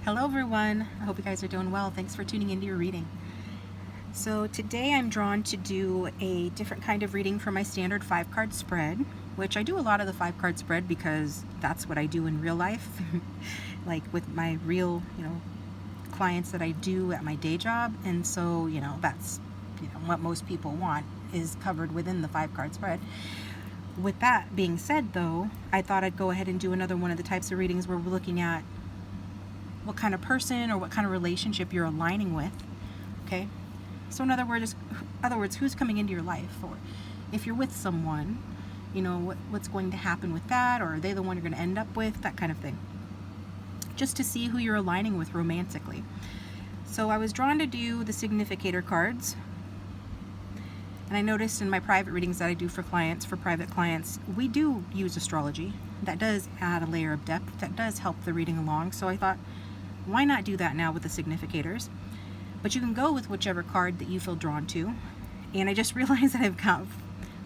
Hello everyone, I hope you guys are doing well. Thanks for tuning into your reading. So today I'm drawn to do a different kind of reading for my standard 5-card spread, which I do a lot of the 5-card spread because that's what I do in real life. Like with my real, clients that I do at my day job, and so, that's, what most people want is covered within the 5-card spread. With that being said though, I thought I'd go ahead and do another one of the types of readings where we're looking at what kind of person or what kind of relationship you're aligning with. Okay, so in other words, who's coming into your life, or if you're with someone, what's going to happen with that, or are they the one you're going to end up with, that kind of thing, just to see who you're aligning with romantically. So I was drawn to do the significator cards, and I noticed in my private readings that I do for private clients, we do use astrology. That does add a layer of depth, that does help the reading along. So I thought, why not do that now with the significators? But you can go with whichever card that you feel drawn to. And I just realized that I've got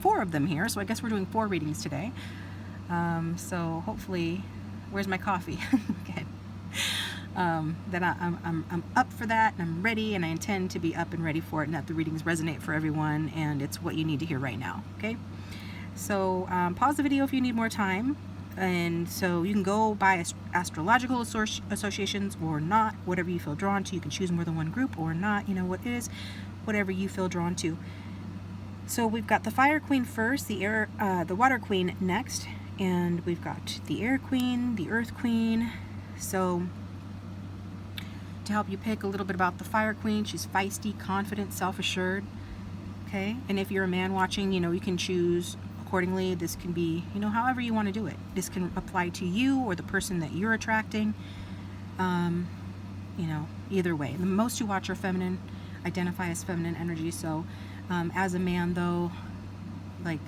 4 of them here, so I guess we're doing 4 readings today. So hopefully, where's my coffee? Okay. That I'm up for that, and I'm ready, and I intend to be up and ready for it, and that the readings resonate for everyone, and it's what you need to hear right now. Okay. So pause the video if you need more time. And so you can go by astrological associations or not, whatever you feel drawn to. You can choose more than one group or not, whatever you feel drawn to. So we've got the Fire Queen first, the Water Queen next, and we've got the Air Queen, the Earth Queen. So to help you pick a little bit about the Fire Queen, she's feisty, confident, self-assured. Okay, and if you're a man watching, you can choose accordingly. This can be, however you want to do it. This can apply to you or the person that you're attracting. Either way. The most who watch are feminine, identify as feminine energy. So as a man though, like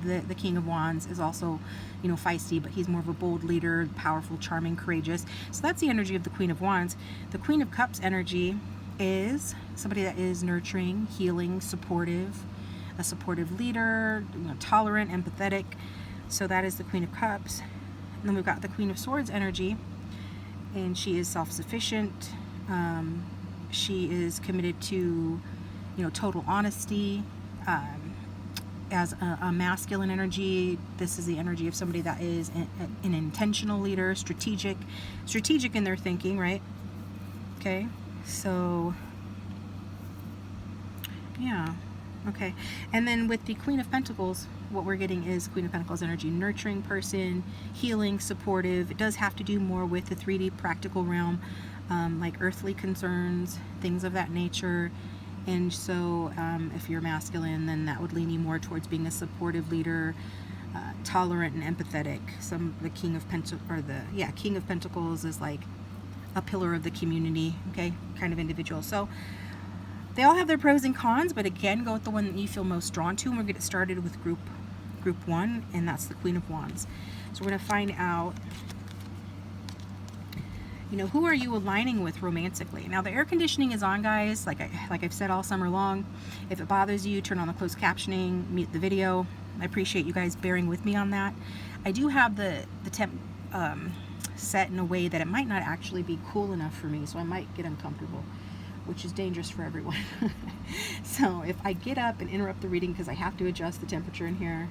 the King of Wands is also, feisty, but he's more of a bold leader, powerful, charming, courageous. So that's the energy of the Queen of Wands. The Queen of Cups energy is somebody that is nurturing, healing, supportive, a supportive leader, tolerant, empathetic. So that is the Queen of Cups. And then we've got the Queen of Swords energy, and she is self-sufficient. She is committed to, total honesty. As a masculine energy, this is the energy of somebody that is an intentional leader, strategic in their thinking, right? Okay, so yeah. Okay, and then with the Queen of Pentacles, what we're getting is Queen of Pentacles energy, nurturing person, healing, supportive. It does have to do more with the 3D practical realm, like earthly concerns, things of that nature. And so if you're masculine, then that would lean you more towards being a supportive leader, tolerant and empathetic. The King of Pentacles is like a pillar of the community, okay, kind of individual. So they all have their pros and cons, but again, go with the one that you feel most drawn to. And we're going to get started with group 1, and that's the Queen of Wands. So we're going to find out, who are you aligning with romantically? Now the air conditioning is on, guys. Like I've said all summer long. If it bothers you, turn on the closed captioning, mute the video. I appreciate you guys bearing with me on that. I do have the temp set in a way that it might not actually be cool enough for me, so I might get uncomfortable, which is dangerous for everyone. So if I get up and interrupt the reading because I have to adjust the temperature in here,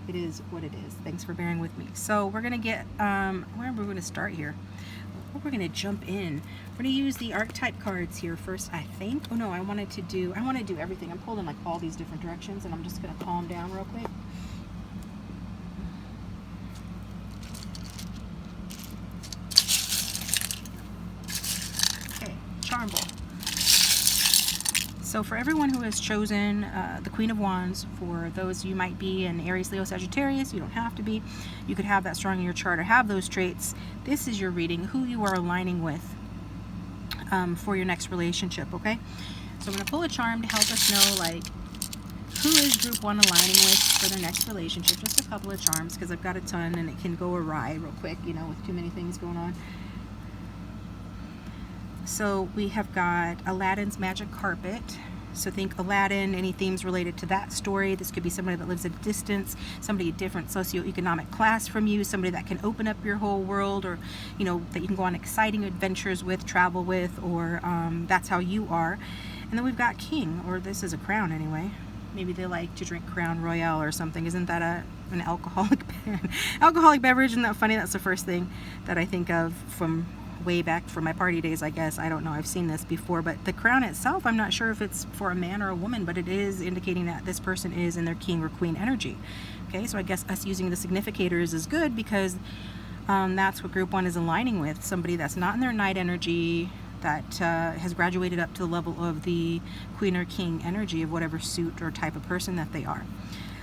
it is what it is. Thanks for bearing with me. So we're going to get, where are we going to start here? We're going to jump in. We're going to use the archetype cards here first, I think. Oh no, I want to do everything. I'm pulled in like all these different directions, and I'm just going to calm down real quick. Charm Ball. So for everyone who has chosen the Queen of Wands, for those you might be an Aries, Leo, Sagittarius, you don't have to be. You could have that strong in your chart or have those traits. This is your reading, who you are aligning with for your next relationship, okay? So I'm going to pull a charm to help us know, like, who is group 1 aligning with for their next relationship. Just a couple of charms, because I've got a ton and it can go awry real quick, with too many things going on. So we have got Aladdin's Magic Carpet, So think Aladdin, any themes related to that story. This could be somebody that lives at a distance, somebody a different socioeconomic class from you, somebody that can open up your whole world, or, you know, that you can go on exciting adventures with, travel with, or that's how you are. And then we've got king, or this is a crown anyway. Maybe they like to drink Crown Royale or something. Isn't that an alcoholic beverage? Isn't that funny? That's the first thing that I think of from way back from my party days, I guess. I don't know. I've seen this before. But the crown itself, I'm not sure if it's for a man or a woman, but it is indicating that this person is in their king or queen energy. Okay, so I guess us using the significators is good, because that's what group 1 is aligning with. Somebody that's not in their knight energy, that has graduated up to the level of the queen or king energy of whatever suit or type of person that they are.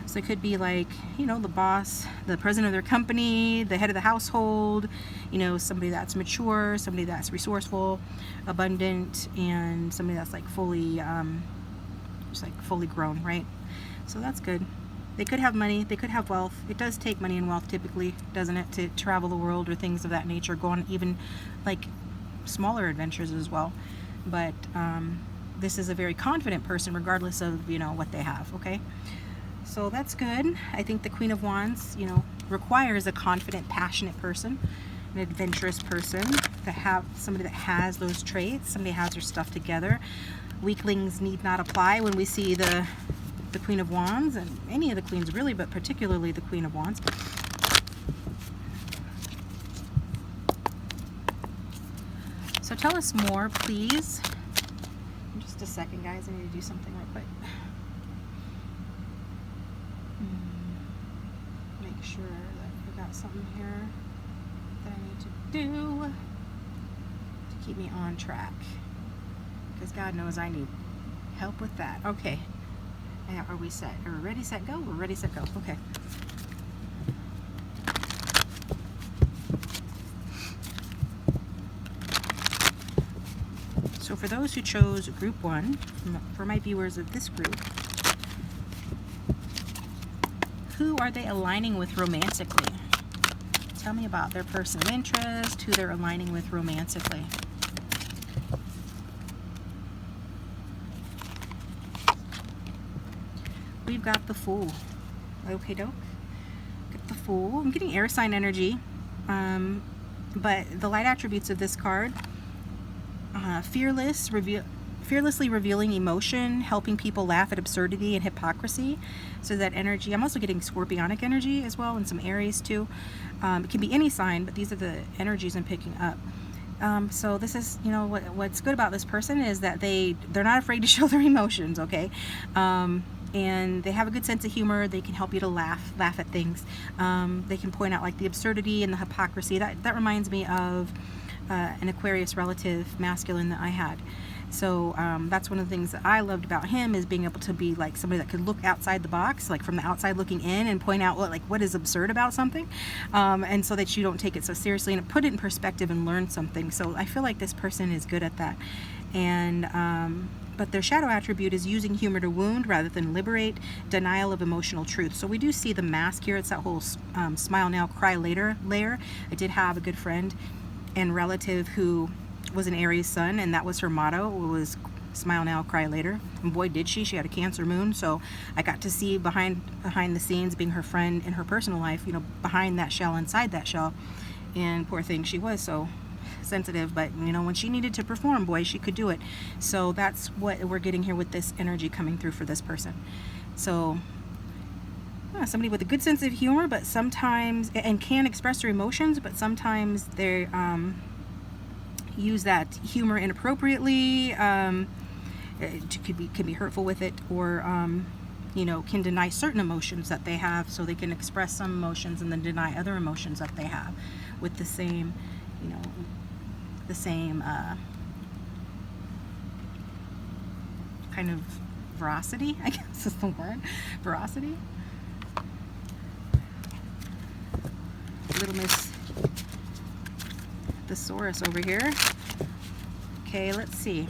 So it could be like, you know, the boss, the president of their company, the head of the household, you know, somebody that's mature, somebody that's resourceful, abundant, and somebody that's like fully, just like fully grown, right? So that's good. They could have money, they could have wealth. It does take money and wealth typically, doesn't it, to travel the world or things of that nature, go on even like smaller adventures as well. But this is a very confident person regardless of, you know, what they have. Okay, so that's good. I think the Queen of Wands, you know, requires a confident, passionate person, an adventurous person, to have somebody that has those traits, somebody has their stuff together. Weaklings need not apply when we see the Queen of Wands, and any of the queens really, but particularly the Queen of Wands. So tell us more, please. Just a second, guys. I need to do something real quick. Make sure that we got something here that I need to do to keep me on track. Because God knows I need help with that. Okay. Are we set? Are we ready, set, go? We're ready, set, go. Okay. So for those who chose group 1, for my viewers of this group, who are they aligning with romantically? Tell me about their personal interest, who they're aligning with romantically. We've got the Fool. Okay, doke. Get the Fool. I'm getting air sign energy, but the light attributes of this card: fearlessly revealing emotion, helping people laugh at absurdity and hypocrisy. So that energy, I'm also getting scorpionic energy as well, and some Aries too. It can be any sign, but these are the energies I'm picking up. So this is, you know, what's good about this person is that they're not afraid to show their emotions, okay? And they have a good sense of humor. They can help you to laugh at things. They can point out like the absurdity and the hypocrisy. That reminds me of an Aquarius relative, masculine, that I had. So that's one of the things that I loved about him, is being able to be like somebody that could look outside the box, like from the outside looking in, and point out what is absurd about something, and so that you don't take it so seriously and put it in perspective and learn something. So I feel like this person is good at that. And but their shadow attribute is using humor to wound rather than liberate, denial of emotional truth. So we do see the mask here. It's that whole smile now, cry later layer. I did have a good friend and relative who was an Aries sun, and that was her motto. It was smile now, cry later. And boy, did she. She had a Cancer moon, so I got to see behind the scenes, being her friend in her personal life, you know, behind that shell, inside that shell. And poor thing, she was so sensitive, but you know, when she needed to perform, boy, she could do it. So that's what we're getting here with this energy coming through for this person. So somebody with a good sense of humor, but sometimes, and can express their emotions, but sometimes they use that humor inappropriately. It could be hurtful with it, or you know, can deny certain emotions that they have, so they can express some emotions and then deny other emotions that they have with the same, you know, the same kind of veracity, I guess is the word. Veracity. Little Miss Thesaurus over here. Okay, let's see.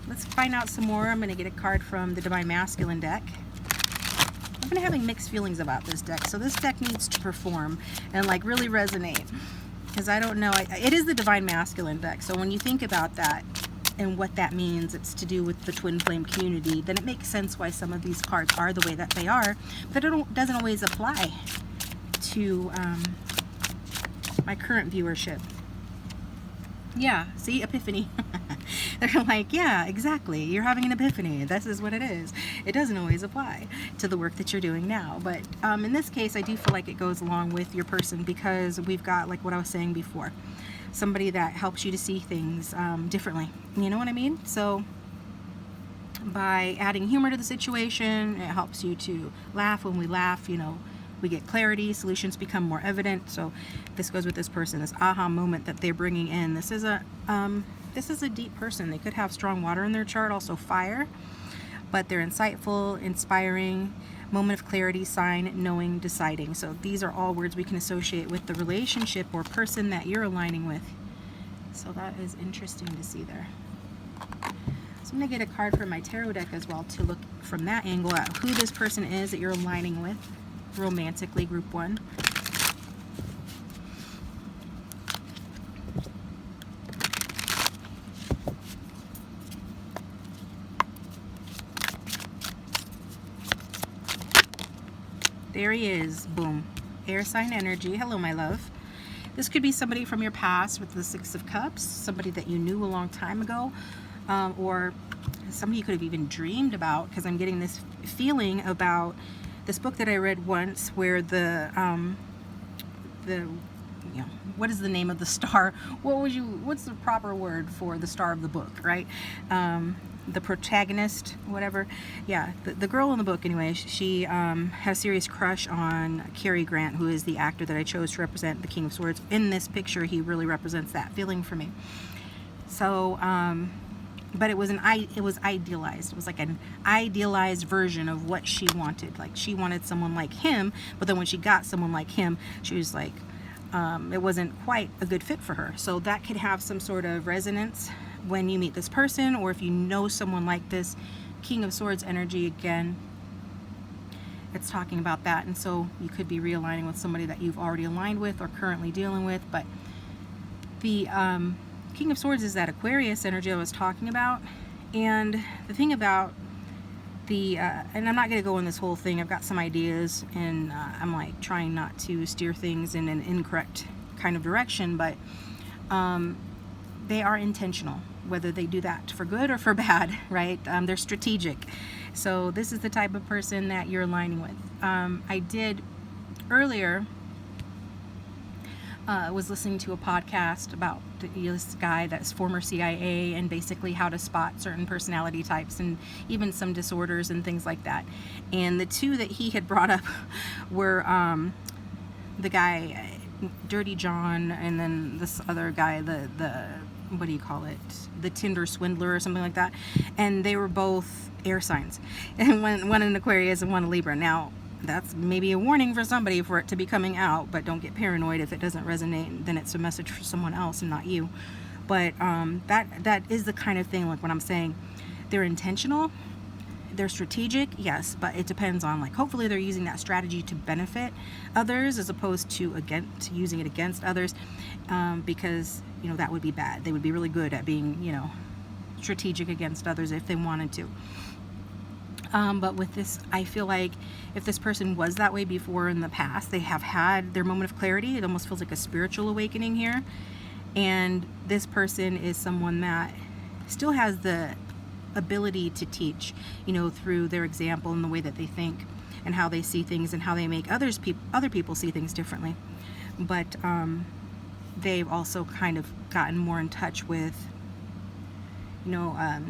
Let's find out some more. I'm going to get a card from the Divine Masculine deck. I've been having mixed feelings about this deck, so this deck needs to perform and like really resonate, because I don't know, it is the Divine Masculine deck, so when you think about that, and what that means, it's to do with the twin flame community, then it makes sense why some of these cards are the way that they are, but it doesn't always apply to my current viewership. Yeah, see, epiphany. They're like, yeah, exactly. You're having an epiphany. This is what it is. It doesn't always apply to the work that you're doing now. But in this case, I do feel like it goes along with your person, because we've got, like what I was saying before, somebody that helps you to see things differently. You know what I mean? So by adding humor to the situation, it helps you to laugh. When we laugh, you know, we get clarity, solutions become more evident. So this goes with this person, this aha moment that they're bringing in. This is a deep person. They could have strong water in their chart, also fire, but they're insightful, inspiring, moment of clarity, sign, knowing, deciding. So these are all words we can associate with the relationship or person that you're aligning with. So that is interesting to see there. So I'm going to get a card from my tarot deck as well to look from that angle at who this person is that you're aligning with. Romantically, group 1. There he is. Boom. Air sign energy. Hello, my love. This could be somebody from your past with the Six of Cups, somebody that you knew a long time ago, or somebody you could have even dreamed about, because I'm getting this feeling about this book that I read once where you know, what is the name of the star? What's the proper word for the star of the book, right? The protagonist, whatever. Yeah, the girl in the book, anyway, she had a serious crush on Cary Grant, who is the actor that I chose to represent the King of Swords. In this picture, he really represents that feeling for me. So, but it was idealized. It was like an idealized version of what she wanted. Like, she wanted someone like him, but then when she got someone like him, she was like, it wasn't quite a good fit for her. So that could have some sort of resonance when you meet this person, or if you know someone like this. King of Swords energy, again, it's talking about that. And so you could be realigning with somebody that you've already aligned with or currently dealing with. But the King of Swords is that Aquarius energy I was talking about. And the thing about the and I'm not going to go in this whole thing. I've got some ideas, and I'm like trying not to steer things in an incorrect kind of direction, but they are intentional, whether they do that for good or for bad, right? They're strategic. So this is the type of person that you're aligning with. I did earlier was listening to a podcast about this guy that's former CIA, and basically how to spot certain personality types and even some disorders and things like that. And the two that he had brought up were the guy Dirty John, and then this other guy, the what do you call it, the Tinder swindler or something like that. And they were both air signs, and one an Aquarius and one a Libra. Now that's maybe a warning for somebody for it to be coming out, but don't get paranoid. If it doesn't resonate, then it's a message for someone else and not you. But that is the kind of thing, like when I'm saying they're intentional, they're strategic, yes, but it depends on, like, hopefully they're using that strategy to benefit others as opposed to using it against others, because, you know, that would be bad. They would be really good at being, you know, strategic against others if they wanted to. But with this, I feel like if this person was that way before in the past, they have had their moment of clarity. It almost feels like a spiritual awakening here. And this person is someone that still has the ability to teach, you know, through their example and the way that they think and how they see things and how they make other people see things differently. But they've also kind of gotten more in touch with, you know, a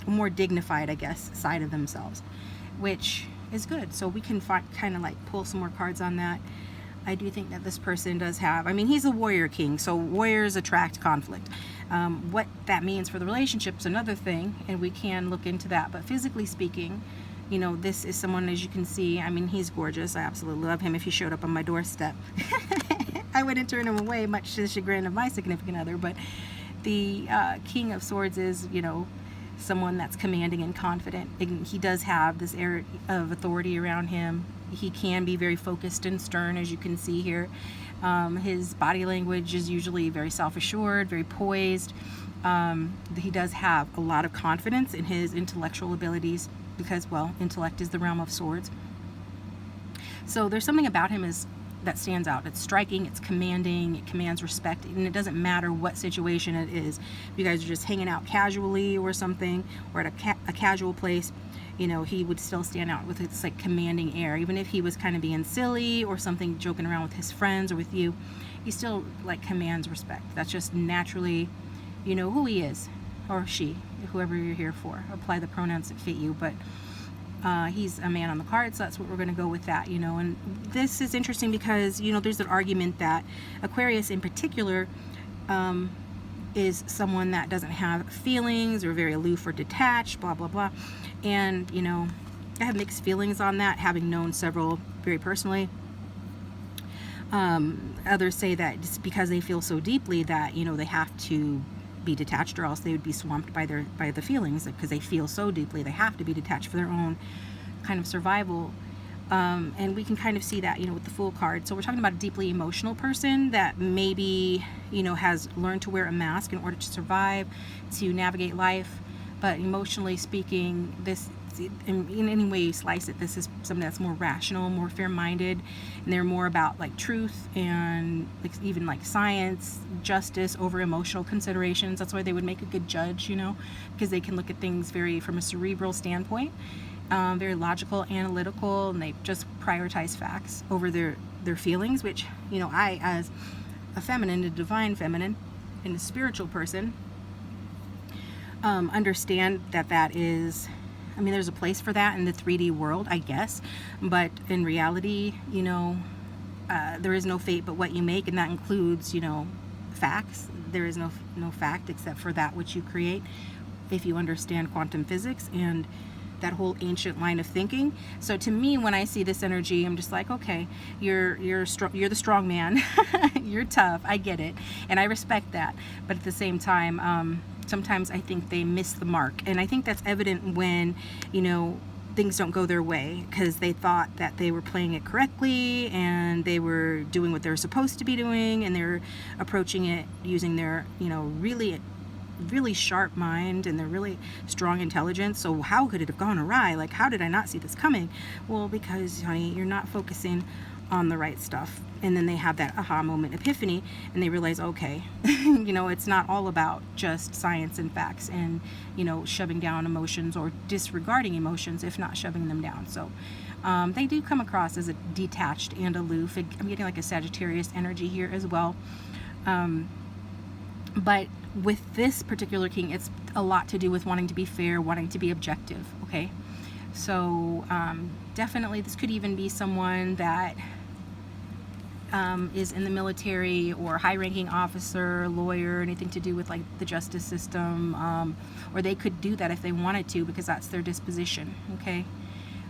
more dignified, I guess, side of themselves, which is good. So we can kind of like pull some more cards on that. I do think that this person does have, I mean, he's a warrior king, so warriors attract conflict. What that means for the relationship is another thing, and we can look into that. But physically speaking, you know, this is someone, as you can see, I mean, he's gorgeous. I absolutely love him. If he showed up on my doorstep, I wouldn't turn him away, much to the chagrin of my significant other. But the King of Swords is, you know, someone that's commanding and confident. He does have this air of authority around him. He can be very focused and stern, as you can see here. His body language is usually very self-assured, very poised. he does have a lot of confidence in his intellectual abilities because, well, intellect is the realm of swords. So there's something about him that stands out. It's striking, it's commanding, it commands respect, and it doesn't matter what situation it is. If you guys are just hanging out casually or something, or at a casual place, you know, he would still stand out with his like commanding air. Even if he was kind of being silly or something, joking around with his friends or with you, he still like commands respect. That's just naturally, you know, who he is, or she, whoever you're here for. Apply the pronouns that fit you, but he's a man on the card, so that's what we're going to go with that, you know. And this is interesting because, you know, there's an argument that Aquarius in particular is someone that doesn't have feelings or very aloof or detached, blah, blah, blah. And, you know, I have mixed feelings on that, having known several very personally. Others say that just because they feel so deeply that, you know, they have to be detached, or else they would be swamped by the feelings, because they feel so deeply they have to be detached for their own kind of survival. And we can kind of see that, you know, with the Fool card. So we're talking about a deeply emotional person that maybe, you know, has learned to wear a mask in order to survive, to navigate life. But emotionally speaking, this, in any way you slice it, this is something that's more rational, more fair-minded, and they're more about like truth and like even like science, justice over emotional considerations. That's why they would make a good judge, you know, because they can look at things very from a cerebral standpoint, very logical, analytical, and they just prioritize facts over their feelings, which, you know, I, as a feminine, a divine feminine, and a spiritual person, understand that is, I mean, there's a place for that in the 3D world, I guess, but in reality, you know, there is no fate but what you make, and that includes, you know, facts. There is no fact except for that which you create, if you understand quantum physics and that whole ancient line of thinking. So to me, when I see this energy, I'm just like, okay, you're the strong man. You're tough. I get it, and I respect that. But at the same time, sometimes I think they miss the mark, and I think that's evident when, you know, things don't go their way because they thought that they were playing it correctly and they were doing what they're supposed to be doing, and they're approaching it using their, you know, really sharp mind and their really strong intelligence. So how could it have gone awry? Like, how did I not see this coming? Well, because, honey, you're not focusing on the right stuff. And then they have that aha moment, epiphany, and they realize, okay, you know, it's not all about just science and facts and, you know, shoving down emotions or disregarding emotions, if not shoving them down. So they do come across as a detached and aloof. I'm getting like a Sagittarius energy here as well. But with this particular king, it's a lot to do with wanting to be fair, wanting to be objective, okay? So definitely this could even be someone that is in the military, or high-ranking officer, lawyer, anything to do with like the justice system, or they could do that if they wanted to because that's their disposition, okay?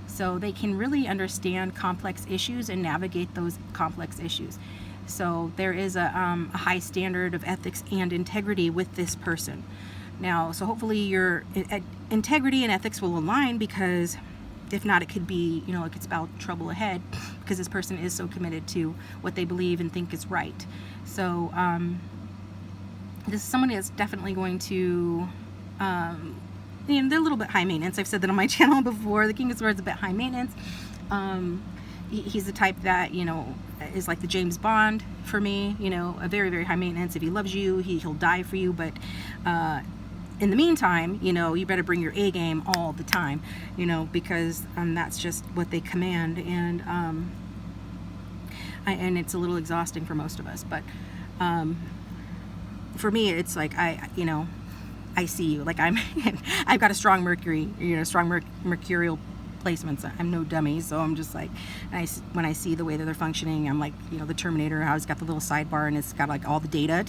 So they can really understand complex issues and navigate those complex issues. So there is a high standard of ethics and integrity with this person. Now, so hopefully your integrity and ethics will align, because if not, it could be, you know, it could spell trouble ahead, because this person is so committed to what they believe and think is right. So this is somebody that's definitely going to, you know, they're a little bit high maintenance. I've said that on my channel before. The King of Swords is a bit high maintenance. He's the type that, you know, is like the James Bond for me, you know, a very, very high maintenance. If he loves you, he'll die for you, but in the meantime, you know, you better bring your A game all the time, you know, because that's just what they command, and and it's a little exhausting for most of us. But for me, it's like you know, I see you, like I've got a strong Mercury, you know, strong mercurial placements. I'm no dummy, so I'm just like, when I see the way that they're functioning, I'm like, you know, the Terminator, how it's got the little sidebar and it's got like all the data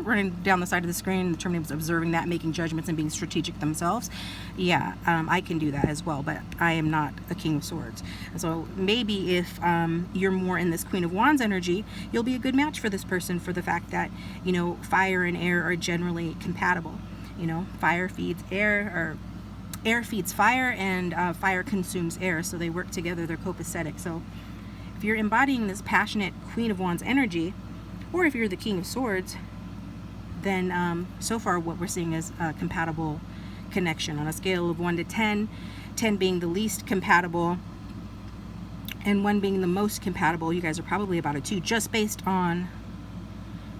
running down the side of the screen. The Terminator's observing that, making judgments and being strategic themselves. Yeah, I can do that as well, but I am not a King of Swords. So maybe if you're more in this Queen of Wands energy, you'll be a good match for this person, for the fact that, you know, fire and air are generally compatible. You know, fire feeds air, or air feeds fire, and fire consumes air, so they work together, they're copacetic. So if you're embodying this passionate Queen of Wands energy, or if you're the King of Swords, then so far what we're seeing is a compatible connection on a scale of 1 to 10, 10 being the least compatible and 1 being the most compatible. You guys are probably about a 2 just based on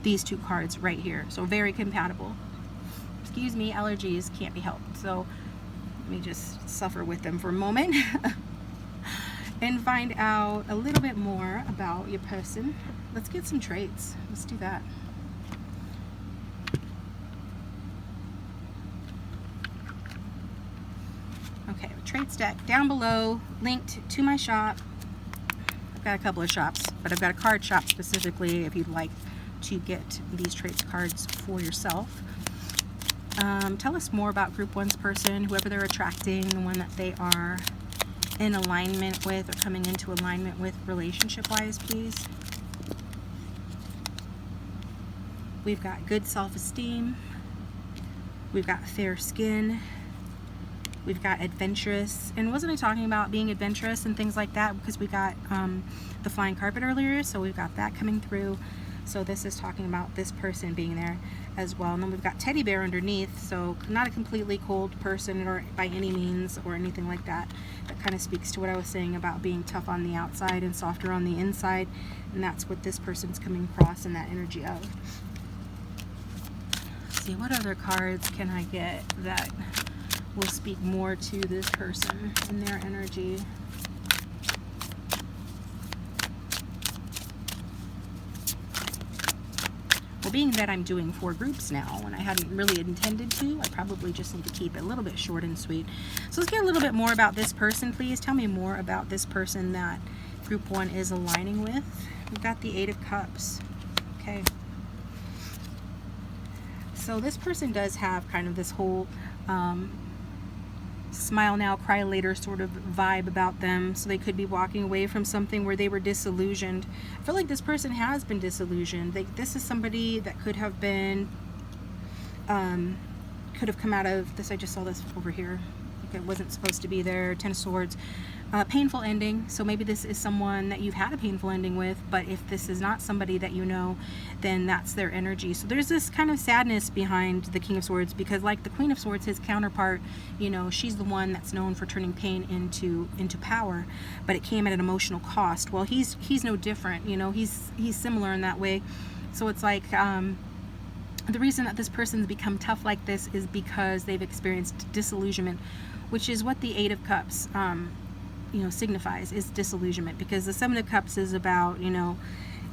these 2 cards right here. So very compatible. Excuse me, allergies can't be helped. So let me just suffer with them for a moment and find out a little bit more about your person. Let's get some traits. Let's do that. Okay, traits deck down below, linked to my shop. I've got a couple of shops, but I've got a card shop specifically if you'd like to get these traits cards for yourself. Tell us more about Group 1's person, whoever they're attracting, the one that they are in alignment with or coming into alignment with relationship-wise, please. We've got good self-esteem. We've got fair skin. We've got adventurous. And wasn't I talking about being adventurous and things like that? Because we got the flying carpet earlier, so we've got that coming through. So this is talking about this person being there as well. And then we've got teddy bear underneath, so not a completely cold person or by any means or anything like that. That kind of speaks to what I was saying about being tough on the outside and softer on the inside. And that's what this person's coming across in that energy of. Let's see, what other cards can I get that will speak more to this person and their energy? Well, being that I'm doing 4 groups now, and I hadn't really intended to, I probably just need to keep it a little bit short and sweet. So let's get a little bit more about this person, please. Tell me more about this person that Group 1 is aligning with. We've got the 8 of Cups. Okay. So this person does have kind of this whole smile now, cry later sort of vibe about them. So they could be walking away from something where they were disillusioned. I feel like this person has been disillusioned. This is somebody that could have been, could have come out of this. I just saw this over here. Like it wasn't supposed to be there. 10 of Swords. Painful ending. So maybe this is someone that you've had a painful ending with, but if this is not somebody that you know, then that's their energy. So there's this kind of sadness behind the King of Swords, because like the Queen of Swords, his counterpart, you know, she's the one that's known for turning pain into power, but it came at an emotional cost. Well, he's no different, you know, he's similar in that way. So it's like the reason that this person's become tough like this is because they've experienced disillusionment, which is what the 8 of Cups you know, signifies, is disillusionment. Because the 7 of Cups is about, you know,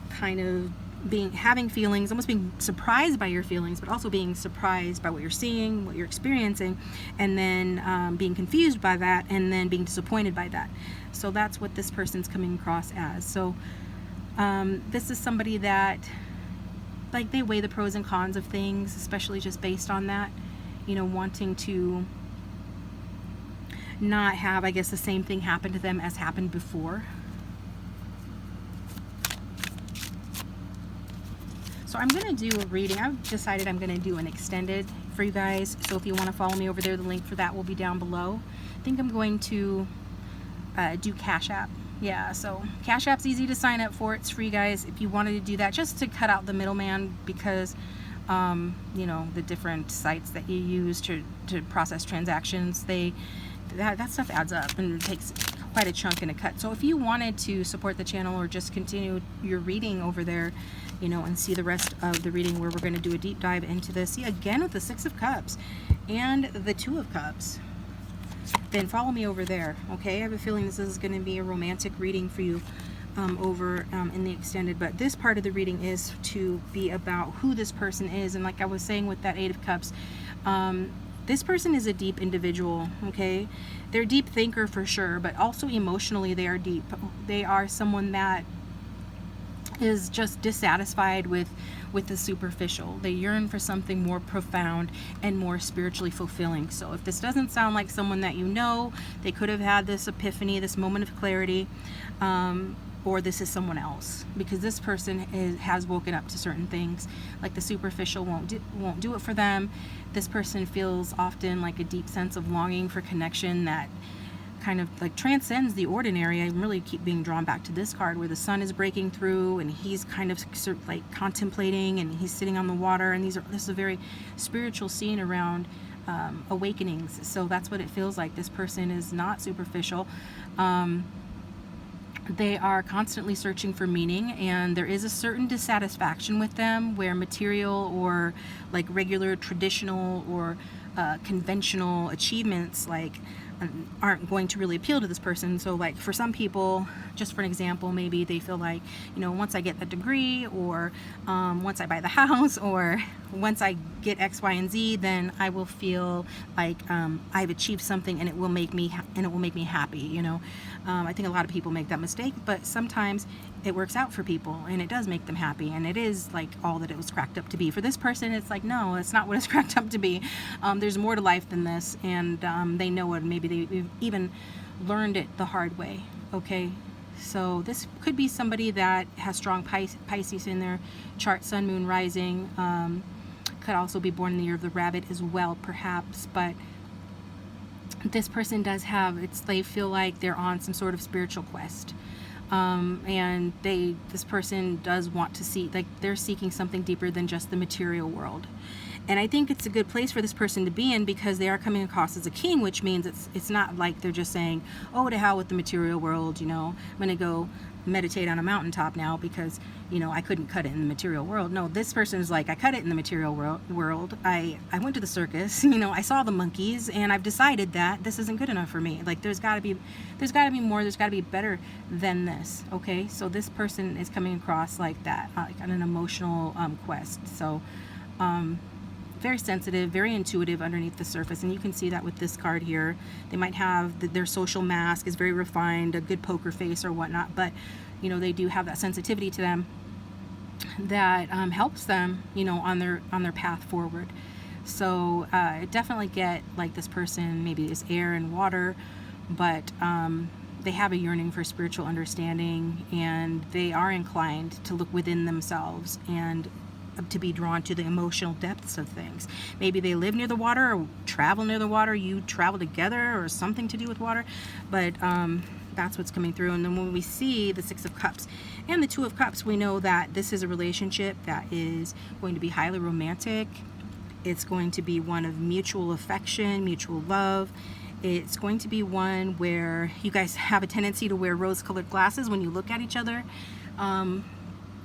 kind of having feelings, almost being surprised by your feelings, but also being surprised by what you're seeing, what you're experiencing, and then being confused by that, and then being disappointed by that. So that's what this person's coming across as. So this is somebody that, like, they weigh the pros and cons of things, especially just based on that, you know, wanting to not have, I guess, the same thing happen to them as happened before. So I'm going to do a reading. I've decided I'm going to do an extended for you guys. So if you want to follow me over there, the link for that will be down below. I think I'm going to do Cash App. Yeah, so Cash App's easy to sign up for. It's free, guys, if you wanted to do that, just to cut out the middleman, because you know, the different sites that you use to process transactions, that stuff adds up and takes quite a chunk and a cut. So if you wanted to support the channel or just continue your reading over there, you know, and see the rest of the reading where we're going to do a deep dive into this, see again with the 6 of Cups and the 2 of Cups, then follow me over there. Okay, I have a feeling this is going to be a romantic reading for you over in the extended, but this part of the reading is to be about who this person is. And like I was saying with that 8 of Cups, this person is a deep individual. Okay, they're a deep thinker for sure, but also emotionally they are deep. They are someone that is just dissatisfied with the superficial. They yearn for something more profound and more spiritually fulfilling. So if this doesn't sound like someone that you know, they could have had this epiphany, this moment of clarity, or this is someone else, because this person has woken up to certain things. Like the superficial won't do it for them. This person feels often like a deep sense of longing for connection that kind of like transcends the ordinary. I really keep being drawn back to this card where the sun is breaking through and he's kind of like contemplating, and he's sitting on the water, and this is a very spiritual scene around awakenings. So that's what it feels like. This person is not superficial. They are constantly searching for meaning, and there is a certain dissatisfaction with them where material or like regular traditional or conventional achievements like aren't going to really appeal to this person. So like for some people, just for an example, maybe they feel like, you know, once I get the degree, or once I buy the house, or once I get X, Y, and Z, then I will feel like I've achieved something, and it will make me happy. You know, I think a lot of people make that mistake, but sometimes it works out for people and it does make them happy, and it is like all that it was cracked up to be. For this person, it's like, no, it's not what it's cracked up to be. There's more to life than this, and they know it. Maybe they've even learned it the hard way. Okay, so this could be somebody that has strong Pisces in their chart, sun, moon, rising. Could also be born in the year of the rabbit as well, perhaps. But this person does have, they feel like they're on some sort of spiritual quest. And this person does want to see, like, they're seeking something deeper than just the material world. And I think it's a good place for this person to be in, because they are coming across as a king, which means it's not like they're just saying, oh, to hell with the material world, you know, I'm going to go meditate on a mountaintop now because, you know, I couldn't cut it in the material world. No, this person is like, I cut it in the material world. I went to the circus, you know, I saw the monkeys, and I've decided that this isn't good enough for me. Like, there's got to be more, there's got to be better than this. Okay, so this person is coming across like that, like on an emotional quest. So very sensitive, very intuitive underneath the surface, and you can see that with this card here. They might have their social mask is very refined, a good poker face or whatnot, but you know, they do have that sensitivity to them that helps them, you know, on their path forward. So I definitely get like this person maybe is air and water, but they have a yearning for spiritual understanding, and they are inclined to look within themselves and to be drawn to the emotional depths of things. Maybe they live near the water or travel near the water, you travel together, or something to do with water, but that's what's coming through. And then when we see the Six of Cups and the Two of Cups, we know that this is a relationship that is going to be highly romantic. It's going to be one of mutual affection, mutual love. It's going to be one where you guys have a tendency to wear rose-colored glasses when you look at each other,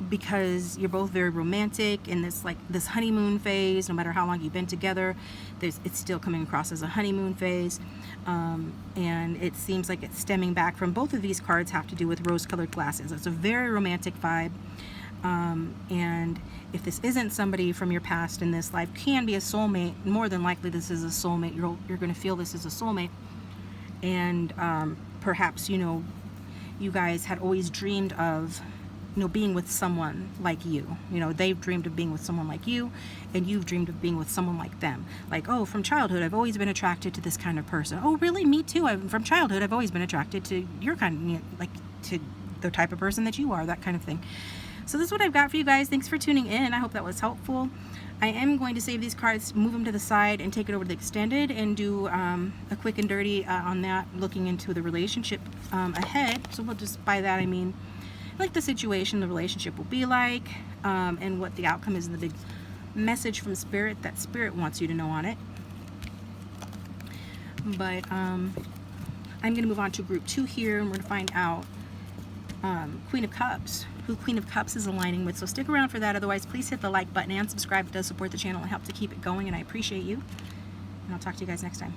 because you're both very romantic in this honeymoon phase. No matter how long you've been together, it's still coming across as a honeymoon phase, and it seems like it's stemming back from both of these cards have to do with rose-colored glasses. It's a very romantic vibe, and if this isn't somebody from your past in this life, can be a soulmate. More than likely this is a soulmate. You're going to feel this is a soulmate, and perhaps, you know, you guys had always dreamed of, you know, being with someone like you. You know, they've dreamed of being with someone like you, and you've dreamed of being with someone like them. Like, oh, from childhood I've always been attracted to this kind of person. Oh, really? Me too. From childhood I've always been attracted to your kind, you know, like to the type of person that you are, that kind of thing. So this is what I've got for you guys. Thanks for tuning in. I hope that was helpful. I am going to save these cards, move them to the side, and take it over to the extended and do a quick and dirty on that, looking into the relationship ahead. So we'll just, by that I mean like the situation the relationship will be like, and what the outcome is, and the big message from Spirit that Spirit wants you to know on it. But I'm going to move on to group 2 here, and we're going to find out Queen of Cups, who Queen of Cups is aligning with. So stick around for that. Otherwise, please hit the like button and subscribe. It does support the channel and help to keep it going, and I appreciate you. And I'll talk to you guys next time.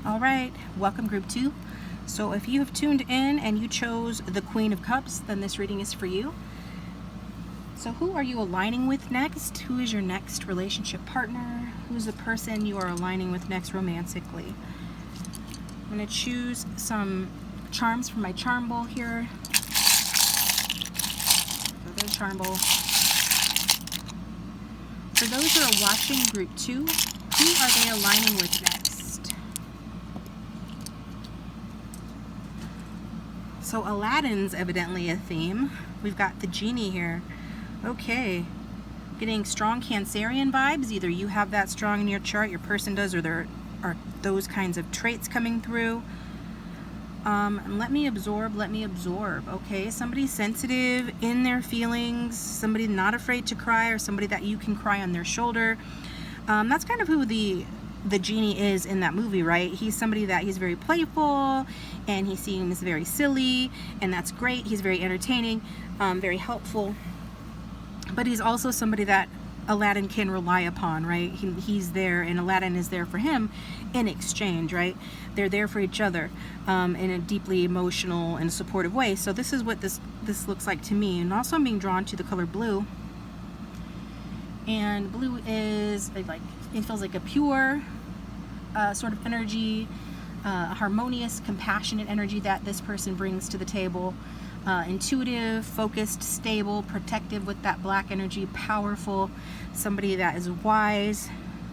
All right, welcome group 2. So if you have tuned in and you chose the Queen of Cups, then this reading is for you. So who are you aligning with next? Who is your next relationship partner? Who's the person you are aligning with next romantically? I'm going to choose some charms from my charm bowl here. So there's charm bowl. For those who are watching group 2, who are they aligning with next? So Aladdin's evidently a theme. We've got the genie here. Okay, getting strong Cancerian vibes. Either you have that strong in your chart, your person does, or there are those kinds of traits coming through. Let me absorb. Okay, somebody sensitive in their feelings, somebody not afraid to cry, or somebody that you can cry on their shoulder. That's kind of who the genie is in that movie, right? He's somebody that he's very playful and he seems very silly, and that's great. He's very entertaining, very helpful. But he's also somebody that Aladdin can rely upon, right? He's there, and Aladdin is there for him in exchange, right? They're there for each other in a deeply emotional and supportive way. So this is what this looks like to me. And also I'm being drawn to the color blue. And blue is like, it feels like a pure sort of energy, harmonious, compassionate energy that this person brings to the table. Intuitive, focused, stable, protective with that black energy, powerful, somebody that is wise,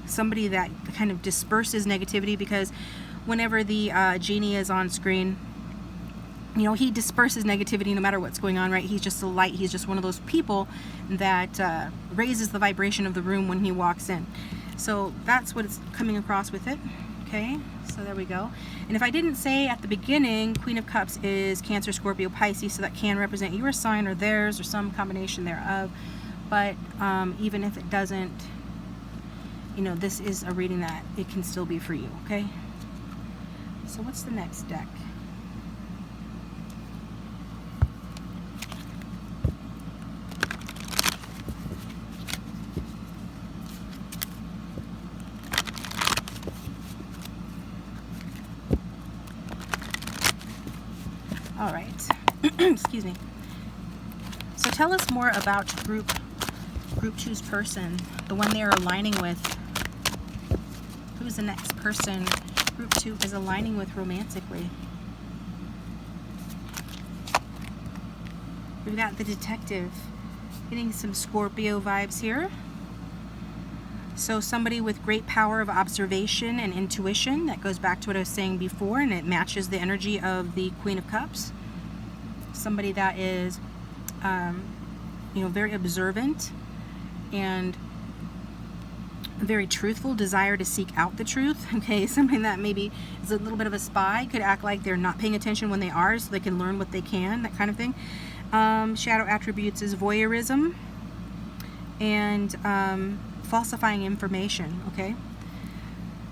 somebody that kind of disperses negativity, because whenever the genie is on screen, you know, he disperses negativity no matter what's going on, right? He's just a light. He's just one of those people that raises the vibration of the room when he walks in. So that's what it's coming across with it. Okay, so there we go. And if I didn't say at the beginning, Queen of Cups is Cancer, Scorpio, Pisces, so that can represent your sign or theirs or some combination thereof. But even if it doesn't, you know, this is a reading that it can still be for you, okay? So what's the next deck? All right, excuse me. So tell us more about group 2's person, the one they are aligning with. Who's the next person group 2 is aligning with romantically? We've got the detective, getting some Scorpio vibes here. So somebody with great power of observation and intuition. That goes back to what I was saying before, and it matches the energy of the Queen of Cups. Somebody that is, you know, very observant and very truthful, desire to seek out the truth. Okay, somebody that maybe is a little bit of a spy, could act like they're not paying attention when they are, so they can learn what they can, that kind of thing. Shadow attributes is voyeurism and falsifying information. Okay,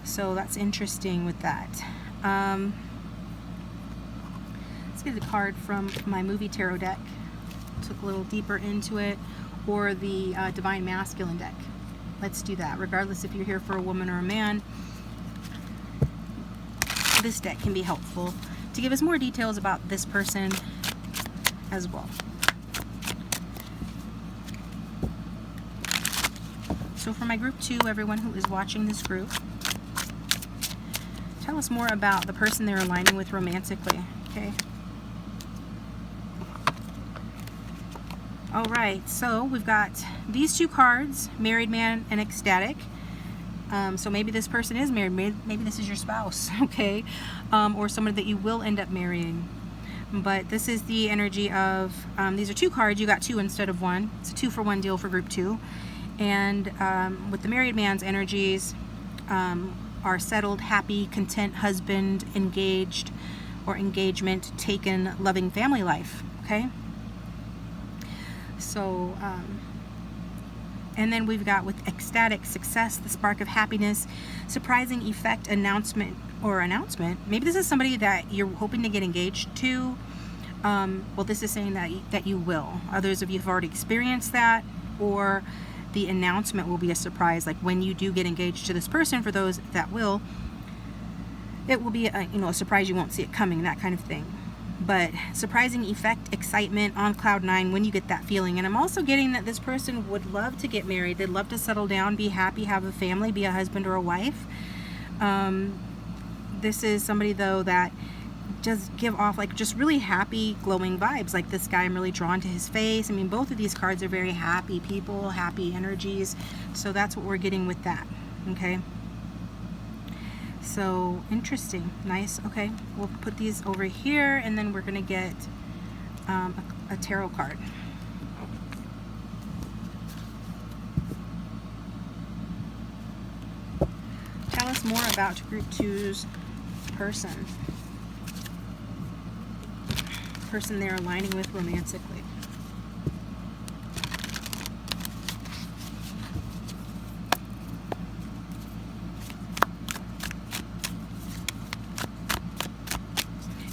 so that's interesting with that. Let's get a card from my movie tarot deck. Took a little deeper into it, or the Divine Masculine deck. Let's do that, regardless if you're here for a woman or a man. This deck can be helpful to give us more details about this person as well. So for my group 2, everyone who is watching this group, tell us more about the person they're aligning with romantically, okay? All right, so we've got these two cards, married man and ecstatic. So maybe this person is married, maybe this is your spouse, okay? Or someone that you will end up marrying. But this is the energy of, these are two cards, you got two instead of one. It's a 2-for-1 deal for group 2. And with the married man's energies are settled, happy, content husband, engaged, or engagement, taken, loving family life, okay? So, and then we've got with ecstatic, success, the spark of happiness, surprising effect, announcement. Maybe this is somebody that you're hoping to get engaged to, Well, this is saying that you will. Others of you have already experienced that, or the announcement will be a surprise. Like when you do get engaged to this person, for those that will, it will be a surprise. You won't see it coming, that kind of thing. But surprising effect, excitement, on cloud nine when you get that feeling. And I'm also getting that this person would love to get married. They'd love to settle down, be happy, have a family, be a husband or a wife. This is somebody, though, that just give off like just really happy, glowing vibes. Like this guy, I'm really drawn to his face. I mean, both of these cards are very happy people, happy energies. So that's what we're getting with that. Okay. So interesting. Nice. Okay. We'll put these over here, and then we're going to get a tarot card. Tell us more about group 2's person. Person they're aligning with romantically.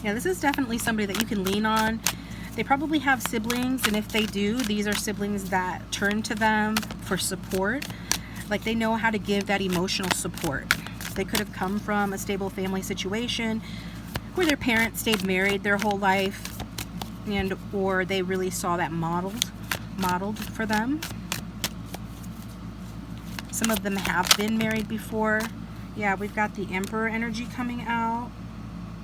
Yeah, this is definitely somebody that you can lean on. They probably have siblings, and if they do, these are siblings that turn to them for support. Like they know how to give that emotional support. They could have come from a stable family situation where their parents stayed married their whole life, and or they really saw that modeled for them. Some of them have been married before. Yeah, we've got the Emperor energy coming out.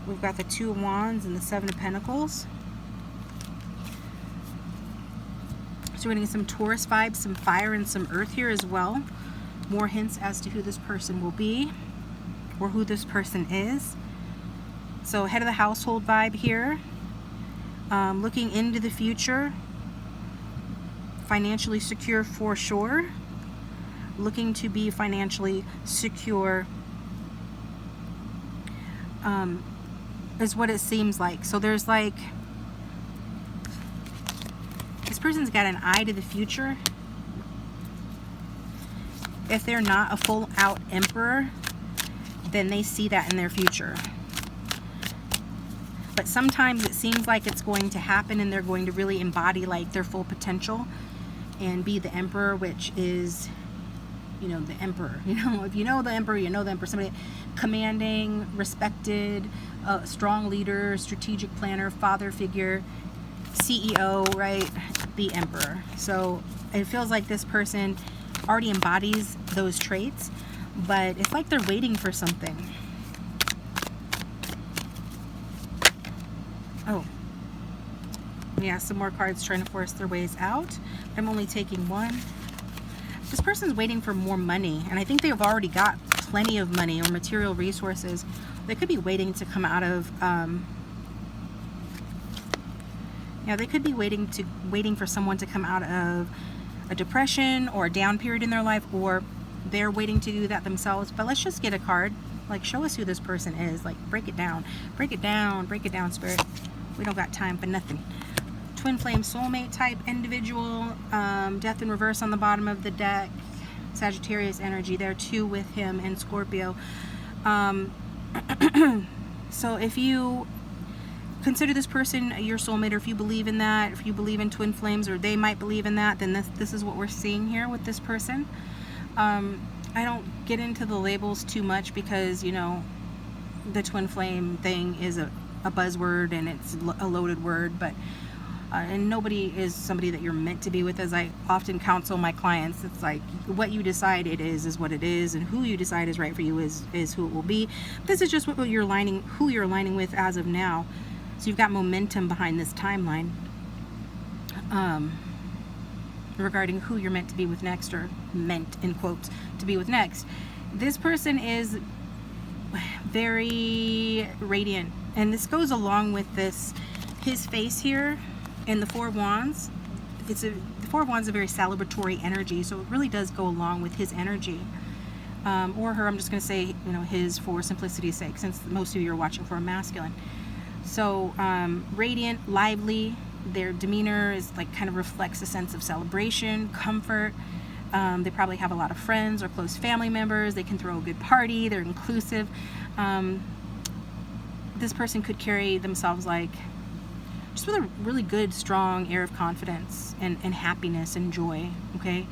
We've got the Two of Wands and the Seven of Pentacles. So we're getting some Taurus vibes, some fire and some earth here as well. More hints as to who this person will be or who this person is. So head of the household vibe here. Looking into the future. Financially secure for sure. Looking to be financially secure is what it seems like. So there's like, this person's got an eye to the future. If they're not a full out emperor, then they see that in their future. But sometimes it seems like it's going to happen and they're going to really embody like their full potential and be the emperor, which is, you know, the emperor. You know, if you know the emperor, you know the emperor. Somebody commanding, respected, strong leader, strategic planner, father figure, CEO, right? The emperor. So it feels like this person already embodies those traits, but it's like they're waiting for something. Oh, yeah, some more cards trying to force their ways out. I'm only taking one. This person's waiting for more money, and I think they've already got plenty of money or material resources. They could be waiting to come out of, they could be waiting for someone to come out of a depression or a down period in their life, or they're waiting to do that themselves. But let's just get a card. Like, show us who this person is. Like, break it down. Break it down. Break it down, Spirit. We don't got time for nothing. Twin flame soulmate type individual. Death in reverse on the bottom of the deck. Sagittarius energy there too with him, and Scorpio. So if you consider this person your soulmate, or if you believe in that, if you believe in twin flames, or they might believe in that, then this is what we're seeing here with this person. I don't get into the labels too much because, you know, the twin flame thing is a buzzword and it's a loaded word, but and nobody is somebody that you're meant to be with. As I often counsel my clients, it's like what you decide it is what it is, and who you decide is right for you is who it will be. This is just who you're aligning with as of now. So you've got momentum behind this timeline regarding who you're meant to be with next, or meant in quotes to be with next. This person is very radiant, and this goes along with his face here in the Four of Wands. The Four of Wands is a very celebratory energy, so it really does go along with his energy, or her. I'm just going to say, you know, his for simplicity's sake, since most of you are watching for a masculine. So radiant, lively. Their demeanor is like kind of reflects a sense of celebration, comfort. They probably have a lot of friends or close family members. They can throw a good party. They're inclusive. This person could carry themselves like just with a really good, strong air of confidence and happiness and joy, okay?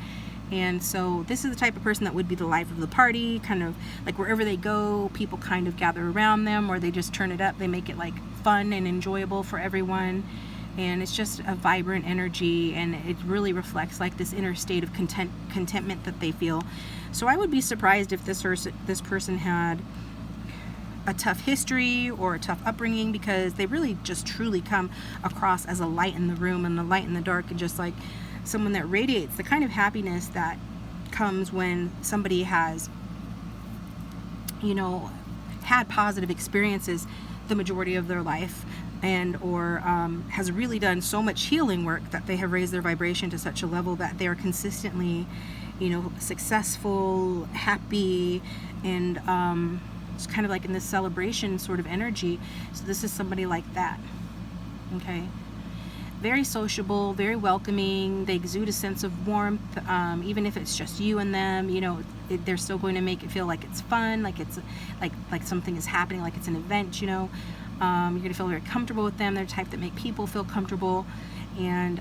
And so this is the type of person that would be the life of the party, kind of like wherever they go, people kind of gather around them, or they just turn it up. They make it like fun and enjoyable for everyone. And it's just a vibrant energy, and it really reflects like this inner state of contentment that they feel. So I would be surprised if this person had a tough history or a tough upbringing, because they really just truly come across as a light in the room and the light in the dark, and just like someone that radiates the kind of happiness that comes when somebody has, you know, had positive experiences the majority of their life, and or has really done so much healing work that they have raised their vibration to such a level that they are consistently, you know, successful, happy, and it's kind of like in this celebration sort of energy. So this is somebody like that, okay? Very sociable, very welcoming. They exude a sense of warmth, even if it's just you and them. You know, they're still going to make it feel like it's fun, like it's like something is happening, like it's an event. You know, you're going to feel very comfortable with them. They're the type that make people feel comfortable, and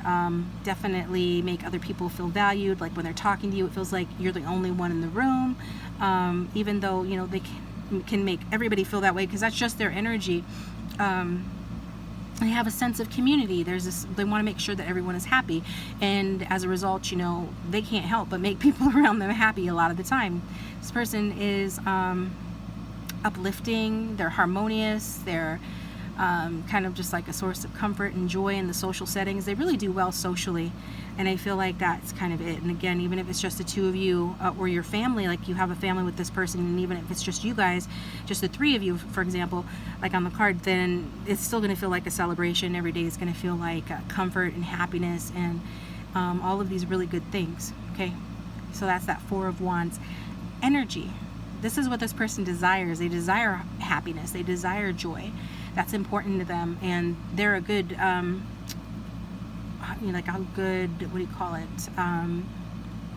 definitely make other people feel valued. Like when they're talking to you, it feels like you're the only one in the room, even though, you know, they can make everybody feel that way, because that's just their energy. They have a sense of community. There's this, they want to make sure that everyone is happy, and as a result, you know, they can't help but make people around them happy a lot of the time. This person is uplifting, they're harmonious, they're kind of just like a source of comfort and joy in the social settings. They really do well socially, and I feel like that's kind of it. And again, even if it's just the two of you, or your family, like you have a family with this person, and even if it's just you guys, just the three of you, for example, like on the card, then it's still going to feel like a celebration. Every day is going to feel like comfort and happiness, and all of these really good things, okay? So that's that Four of Wands energy. This is what this person desires. They desire happiness. They desire joy. That's important to them, and they're a good, you know, like a good, what do you call it,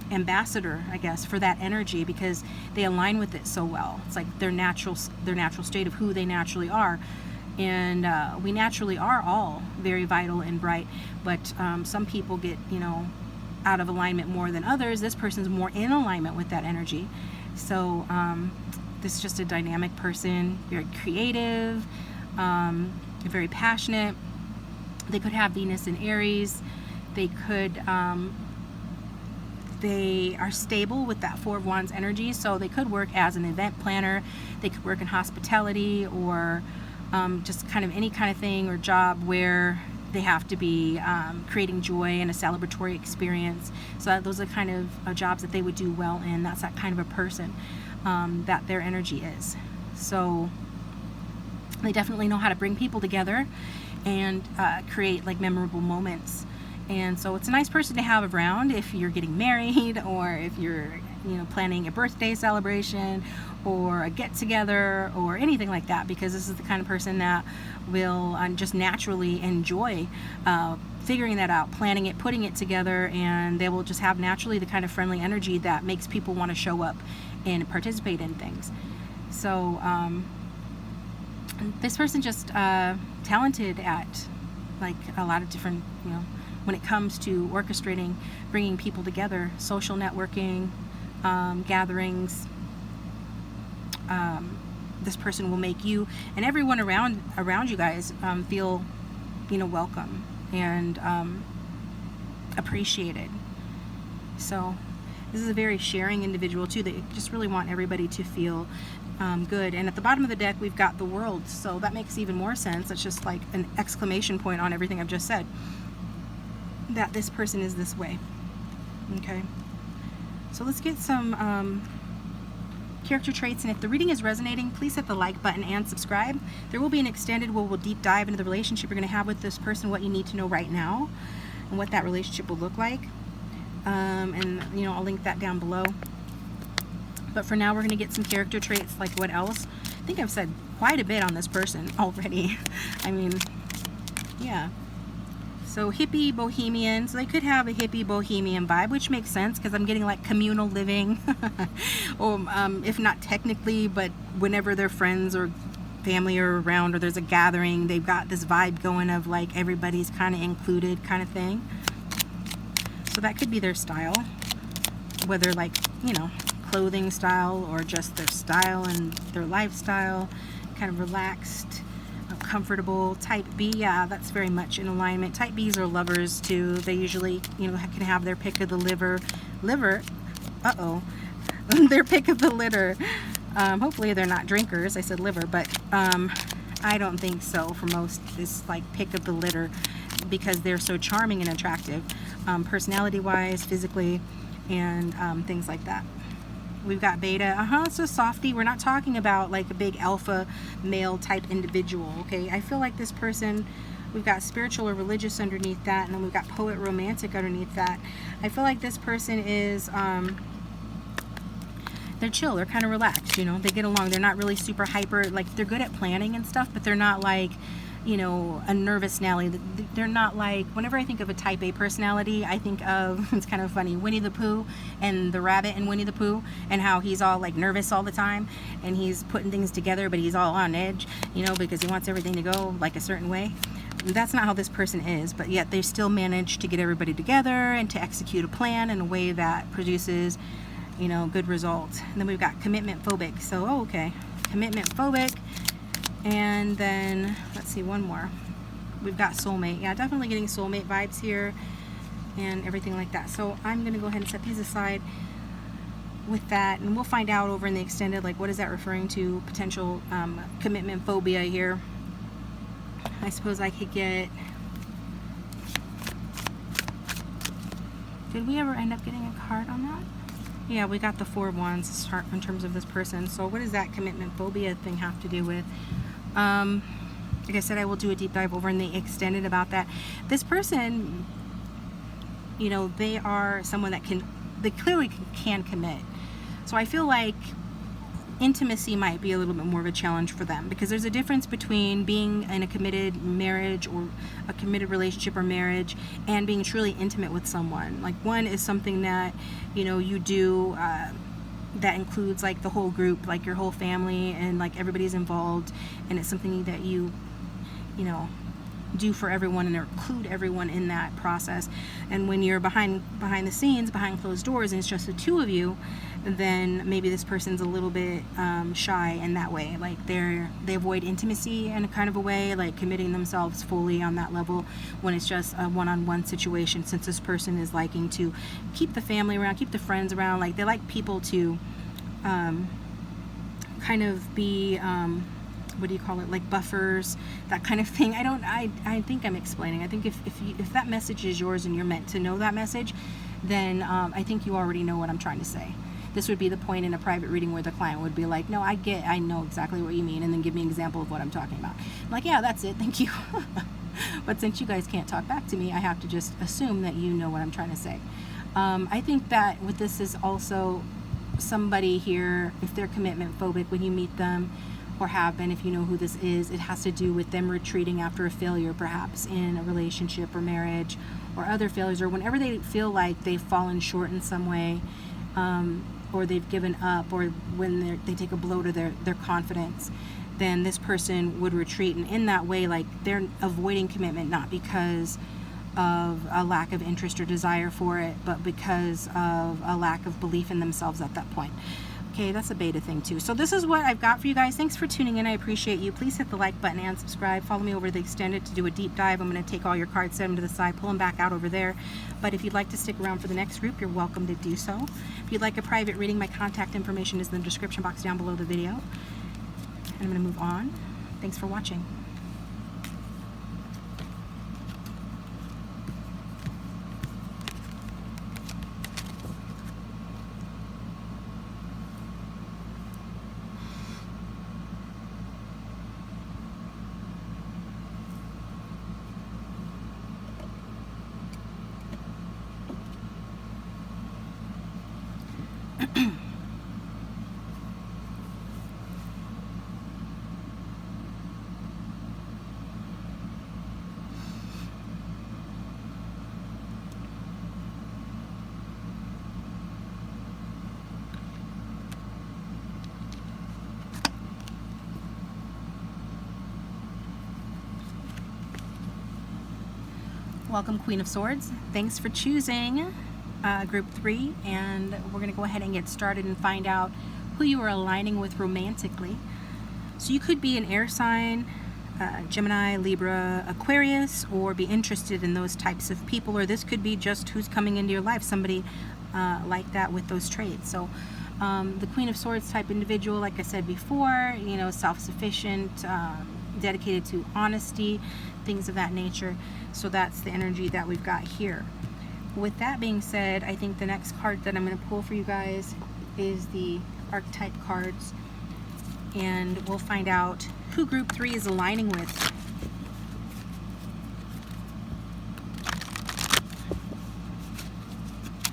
ambassador, I guess, for that energy, because they align with it so well. It's like their natural state of who they naturally are, and we naturally are all very vital and bright, but some people get, you know, out of alignment more than others. This person's more in alignment with that energy. So this is just a dynamic person, very creative, very passionate. They could have Venus in Aries. They could, they are stable with that Four of Wands energy, so they could work as an event planner. They could work in hospitality, or just kind of any kind of thing or job where they have to be creating joy and a celebratory experience. So those are kind of jobs that they would do well in. That's that kind of a person that their energy is. So they definitely know how to bring people together and create like memorable moments. And so it's a nice person to have around if you're getting married, or if you're, you know, planning a birthday celebration or a get-together or anything like that, because this is the kind of person that will just naturally enjoy figuring that out, planning it, putting it together, and they will just have naturally the kind of friendly energy that makes people want to show up and participate in things. So this person just talented at like a lot of different, you know, when it comes to orchestrating, bringing people together, social networking, gatherings. This person will make you and everyone around you guys feel, you know, welcome and appreciated. So this is a very sharing individual too. They just really want everybody to feel good. And at the bottom of the deck, we've got the World. So that makes even more sense. It's just like an exclamation point on everything I've just said, that this person is this way. Okay. So let's get some character traits, and if the reading is resonating, please hit the like button and subscribe. There will be an extended where we'll deep dive into the relationship you're going to have with this person, what you need to know right now, and what that relationship will look like. And you know, I'll link that down below. But for now, we're going to get some character traits, like what else. I think I've said quite a bit on this person already. I mean, yeah. So hippie bohemian, so they could have a hippie bohemian vibe, which makes sense because I'm getting like communal living, or if not technically, but whenever their friends or family are around or there's a gathering, they've got this vibe going of like everybody's kind of included kind of thing. So that could be their style, whether like, you know, clothing style or just their style and their lifestyle, kind of relaxed, comfortable. Type B, yeah, that's very much in alignment. Type Bs are lovers too. They usually, you know, can have their pick of the liver, their pick of the litter. Hopefully they're not drinkers. I said liver, but I don't think so for most. This like pick of the litter, because they're so charming and attractive, personality wise, physically, and things like that. We've got beta, it's a softie. We're not talking about like a big alpha male type individual, okay? I feel like this person, we've got spiritual or religious underneath that, and then we've got poet romantic underneath that. I feel like this person is, they're chill, they're kind of relaxed, you know, they get along. They're not really super hyper, like they're good at planning and stuff, but they're not like, you know, a nervous Nelly. They're not like, whenever I think of a type A personality, I think of, it's kind of funny, Winnie the Pooh and the rabbit in Winnie the Pooh, and how he's all like nervous all the time and he's putting things together, but he's all on edge, you know, because he wants everything to go like a certain way. That's not how this person is, but yet they still manage to get everybody together and to execute a plan in a way that produces, you know, good results. And then we've got commitment phobic. So, okay, commitment phobic. And then, let's see, one more. We've got soulmate. Yeah, definitely getting soulmate vibes here and everything like that. So I'm going to go ahead and set these aside with that. And we'll find out over in the extended, like, what is that referring to? Potential commitment phobia here. I suppose I could get... Did we ever end up getting a card on that? Yeah, we got the 4 of Wands in terms of this person. So what does that commitment phobia thing have to do with? Like I said, I will do a deep dive over in the extended about that. This person, you know, they are someone that they clearly can commit. So I feel like intimacy might be a little bit more of a challenge for them, because there's a difference between being in a committed marriage or a committed relationship or marriage and being truly intimate with someone. Like, one is something that, you know, you do that includes like the whole group, like your whole family, and like everybody's involved, and it's something that you know, do for everyone and include everyone in that process. And when you're behind the scenes, behind closed doors, and it's just the two of you, then maybe this person's a little bit shy in that way. Like they avoid intimacy in a kind of a way, like committing themselves fully on that level when it's just a one-on-one situation, since this person is liking to keep the family around, keep the friends around. Like, they like people to kind of be what do you call it, like buffers, that kind of thing. I think I'm explaining. I think if that message is yours and you're meant to know that message, then I think you already know what I'm trying to say. This would be the point in a private reading where the client would be like, no, I know exactly what you mean, and then give me an example of what I'm talking about. I'm like, yeah, that's it, thank you. But since you guys can't talk back to me, I have to just assume that you know what I'm trying to say. I think that with this is also somebody here, if they're commitment phobic, when you meet them, or have been, if you know who this is, it has to do with them retreating after a failure, perhaps in a relationship or marriage, or other failures, or whenever they feel like they've fallen short in some way, or they've given up, or when they take a blow to their confidence, then this person would retreat. And in that way, like, they're avoiding commitment, not because of a lack of interest or desire for it, but because of a lack of belief in themselves at that point. Okay, that's a beta thing too. So this is what I've got for you guys. Thanks for tuning in. I appreciate you. Please hit the like button and subscribe. Follow me over the extended to do a deep dive. I'm going to take all your cards, set them to the side, pull them back out over there. But if you'd like to stick around for the next group, you're welcome to do so. If you'd like a private reading, my contact information is in the description box down below the video. And I'm going to move on. Thanks for watching. Welcome, Queen of Swords. Thanks for choosing group 3, and we're going to go ahead and get started and find out who you are aligning with romantically. So you could be an air sign, Gemini, Libra, Aquarius, or be interested in those types of people, or this could be just who's coming into your life, somebody like that with those traits. So the Queen of Swords type individual, like I said before, you know, self-sufficient, dedicated to honesty, things of that nature. So that's the energy that we've got here. With that being said, I think the next card that I'm going to pull for you guys is the archetype cards, and we'll find out who group 3 is aligning with.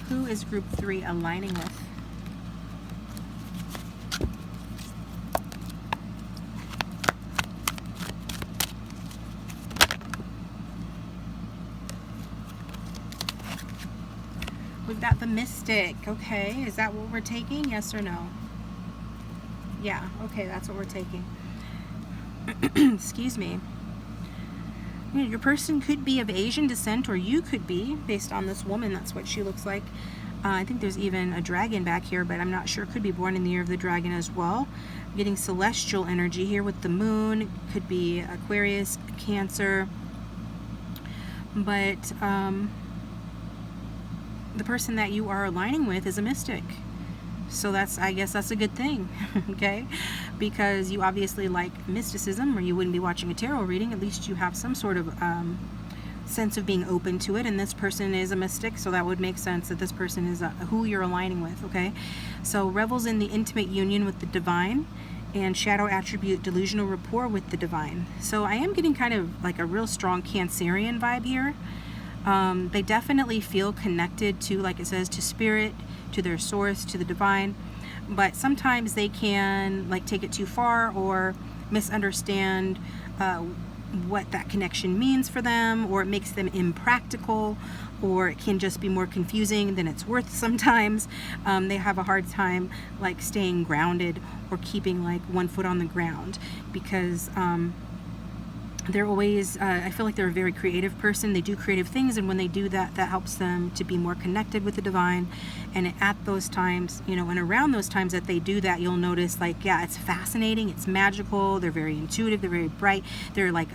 Who is group 3 aligning with? We've got the Mystic. Okay, is that what we're taking? Yes or no? Yeah, okay, that's what we're taking. Excuse me. You know, your person could be of Asian descent, or you could be, based on this woman. That's what she looks like. I think there's even a dragon back here, but I'm not sure. Could be born in the year of the dragon as well. I'm getting celestial energy here with the moon. Could be Aquarius, Cancer. But the person that you are aligning with is a mystic. So that's, I guess that's a good thing, okay? Because you obviously like mysticism, or you wouldn't be watching a tarot reading. At least you have some sort of sense of being open to it, and this person is a mystic, so that would make sense that this person is who you're aligning with, okay? So revels in the intimate union with the divine, and shadow attribute delusional rapport with the divine. So I am getting kind of like a real strong Cancerian vibe here. They definitely feel connected to, like it says, to spirit, to their source, to the divine, but sometimes they can like take it too far or misunderstand what that connection means for them, or it makes them impractical, or it can just be more confusing than it's worth sometimes. They have a hard time like staying grounded or keeping like one foot on the ground, because they're always, I feel like they're a very creative person. They do creative things, and when they do that, that helps them to be more connected with the divine. And at those times, you know, and around those times that they do that, you'll notice like, yeah, it's fascinating, it's magical, they're very intuitive, they're very bright, they're like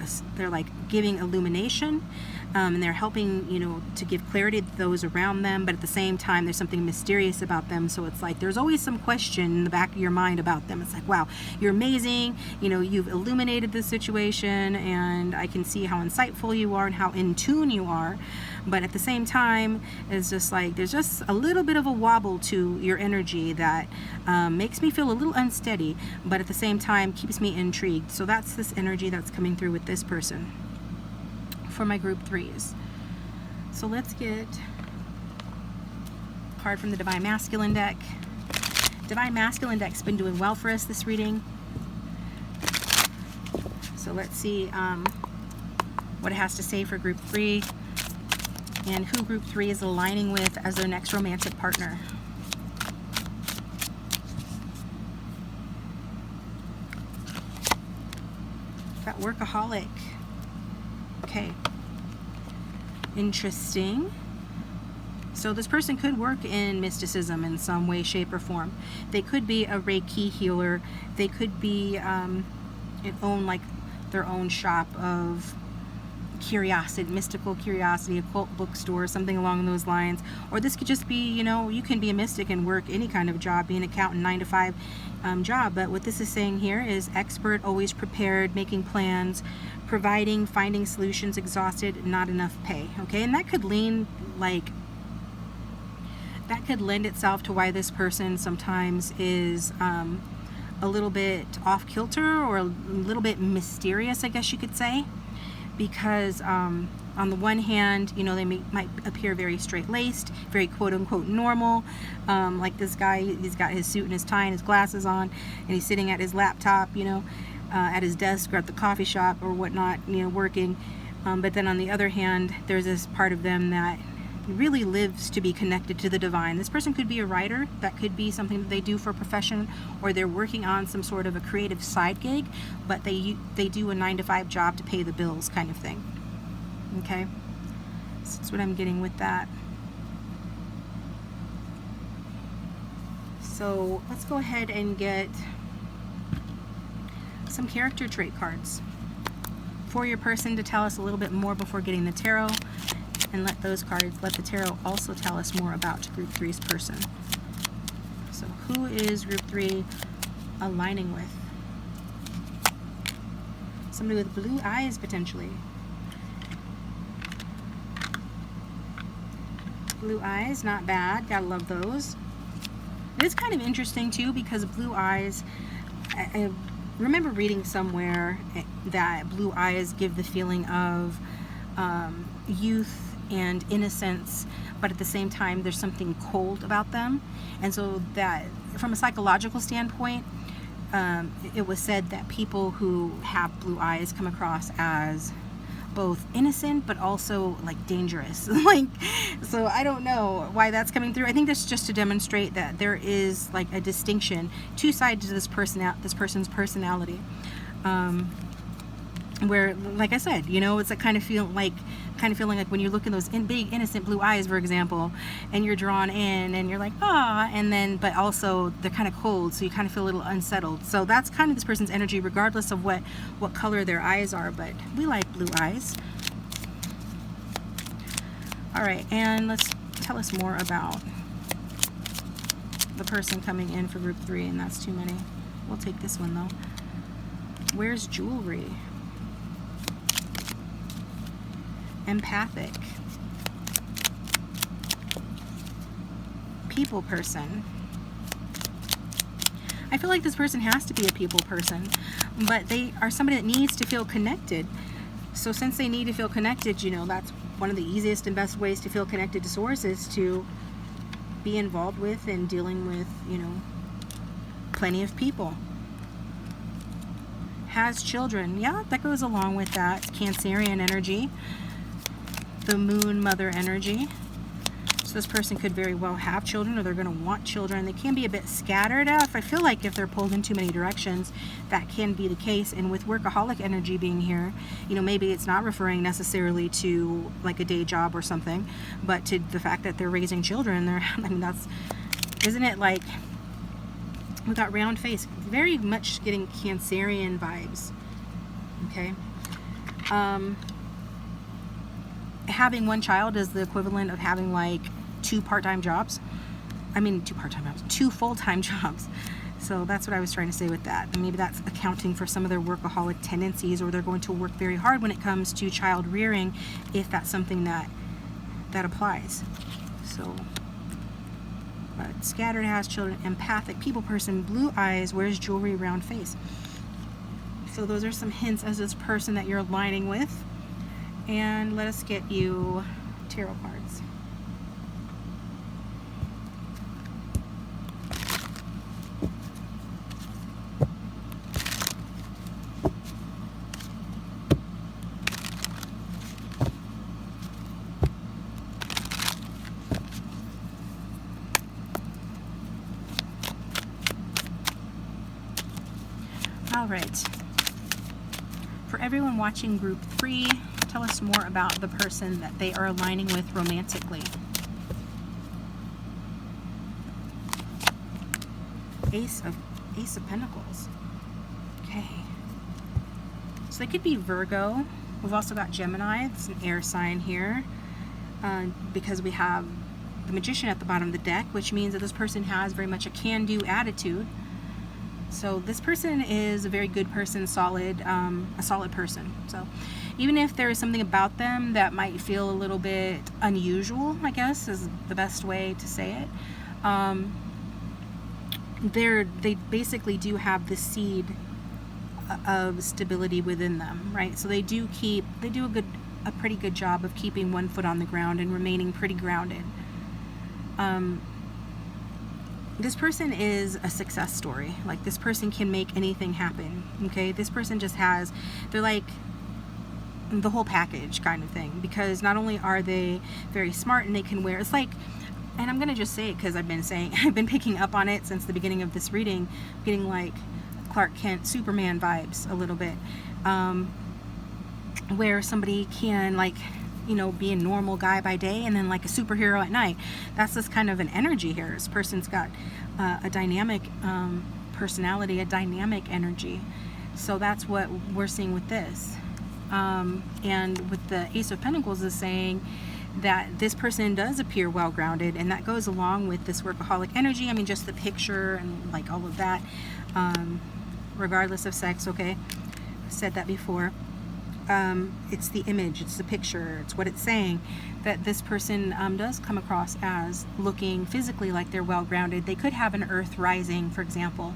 giving illumination, and they're helping, you know, to give clarity to those around them, but at the same time there's something mysterious about them. So it's like there's always some question in the back of your mind about them. It's like, wow, you're amazing, you know, you've illuminated this situation, and I can see how insightful you are and how in tune you are, but at the same time it's just like there's just a little bit of a wobble to your energy that makes me feel a little unsteady, but at the same time keeps me intrigued. So that's this energy that's coming through with this person for my group 3s. So let's get a card from the Divine Masculine deck. Divine Masculine deck's been doing well for us this reading. So let's see what it has to say for group 3, and who group 3 is aligning with as their next romantic partner. Got workaholic. Okay. Interesting. So this person could work in mysticism in some way, shape, or form. They could be a Reiki healer. They could be own like their own shop of curiosity, mystical curiosity, occult bookstore, something along those lines. Or this could just be, you know, you can be a mystic and work any kind of job, be an accountant, 9-to-5 job. But what this is saying here is expert, always prepared, making plans, providing, finding solutions, exhausted, not enough pay. Okay, and that could lend itself to why this person sometimes is a little bit off kilter, or a little bit mysterious, I guess you could say, because on the one hand, you know, they might appear very straight-laced, very quote-unquote normal, like this guy, he's got his suit and his tie and his glasses on, and he's sitting at his laptop, you know, at his desk or at the coffee shop or whatnot, you know, working. But then on the other hand, there's this part of them that really lives to be connected to the divine. This person could be a writer. That could be something that they do for a profession, or they're working on some sort of a creative side gig, but they do a 9-to-5 job to pay the bills kind of thing. Okay, So that's what I'm getting with that. So let's go ahead and get some character trait cards for your person to tell us a little bit more before getting the tarot, and let those cards, let the tarot also tell us more about Group 3's person. So who is Group 3 aligning with? Somebody with blue eyes, potentially. Blue eyes, not bad. Gotta love those. It is kind of interesting too, because blue eyes, I remember reading somewhere that blue eyes give the feeling of youth and innocence, but at the same time there's something cold about them. And so that from a psychological standpoint, it was said that people who have blue eyes come across as both innocent but also like dangerous. Like, so I don't know why that's coming through. I think that's just to demonstrate that there is like a distinction, two sides to this person's personality, where, like I said, you know, it's a kind of feeling like when you look in those big innocent blue eyes, for example, and you're drawn in and you're like, ah, and then, but also they're kind of cold, so you kind of feel a little unsettled. So that's kind of this person's energy, regardless of what color their eyes are, but we like blue eyes. All right, and let's tell us more about the person coming in for Group 3, and that's too many. We'll take this one though. Where's jewelry? Empathic. People person. I feel like this person has to be a people person, but they are somebody that needs to feel connected. So since they need to feel connected, you know, that's one of the easiest and best ways to feel connected to source, is to be involved with and dealing with, you know, plenty of people. Has children. Yeah, that goes along with that. Cancerian energy. The moon mother energy. So this person could very well have children, or they're going to want children. They can be a bit scattered out. I feel like if they're pulled in too many directions, that can be the case. And with workaholic energy being here, you know, maybe it's not referring necessarily to like a day job or something, but to the fact that they're raising children. I mean, that's, isn't it like, with that round face, very much getting Cancerian vibes. Okay. Having one child is the equivalent of having like two full-time jobs. So that's what I was trying to say with that. And maybe that's accounting for some of their workaholic tendencies, or they're going to work very hard when it comes to child rearing, if that's something that applies. So, but scattered, has children, empathic, people person, blue eyes, wears jewelry, round face. So those are some hints as this person that you're aligning with. And let us get you tarot cards. All right. For everyone watching Group 3, tell us more about the person that they are aligning with romantically. Ace of Pentacles. Okay. So they could be Virgo. We've also got Gemini. It's an air sign here. Because we have the Magician at the bottom of the deck, which means that this person has very much a can-do attitude. So this person is a very good person, a solid person. So even if there is something about them that might feel a little bit unusual, I guess is the best way to say it, they basically do have the seed of stability within them, right? So they do a pretty good job of keeping one foot on the ground and remaining pretty grounded. This person is a success story. Like, this person can make anything happen, okay? This person just they're like the whole package kind of thing, because not only are they very smart and they can wear, it's like, and I'm gonna just say it because I've been picking up on it since the beginning of this reading, getting like Clark Kent, Superman vibes a little bit, where somebody can like you know, be a normal guy by day and then like a superhero at night. That's this kind of an energy here. This person's got a dynamic personality, a dynamic energy. So that's what we're seeing with this. And with the Ace of Pentacles is saying that this person does appear well-grounded, and that goes along with this workaholic energy. I mean, just the picture and like all of that, regardless of sex, okay? I said that before. It's the image, it's the picture, it's what it's saying, that this person does come across as looking physically like they're well-grounded. They could have an earth rising, for example,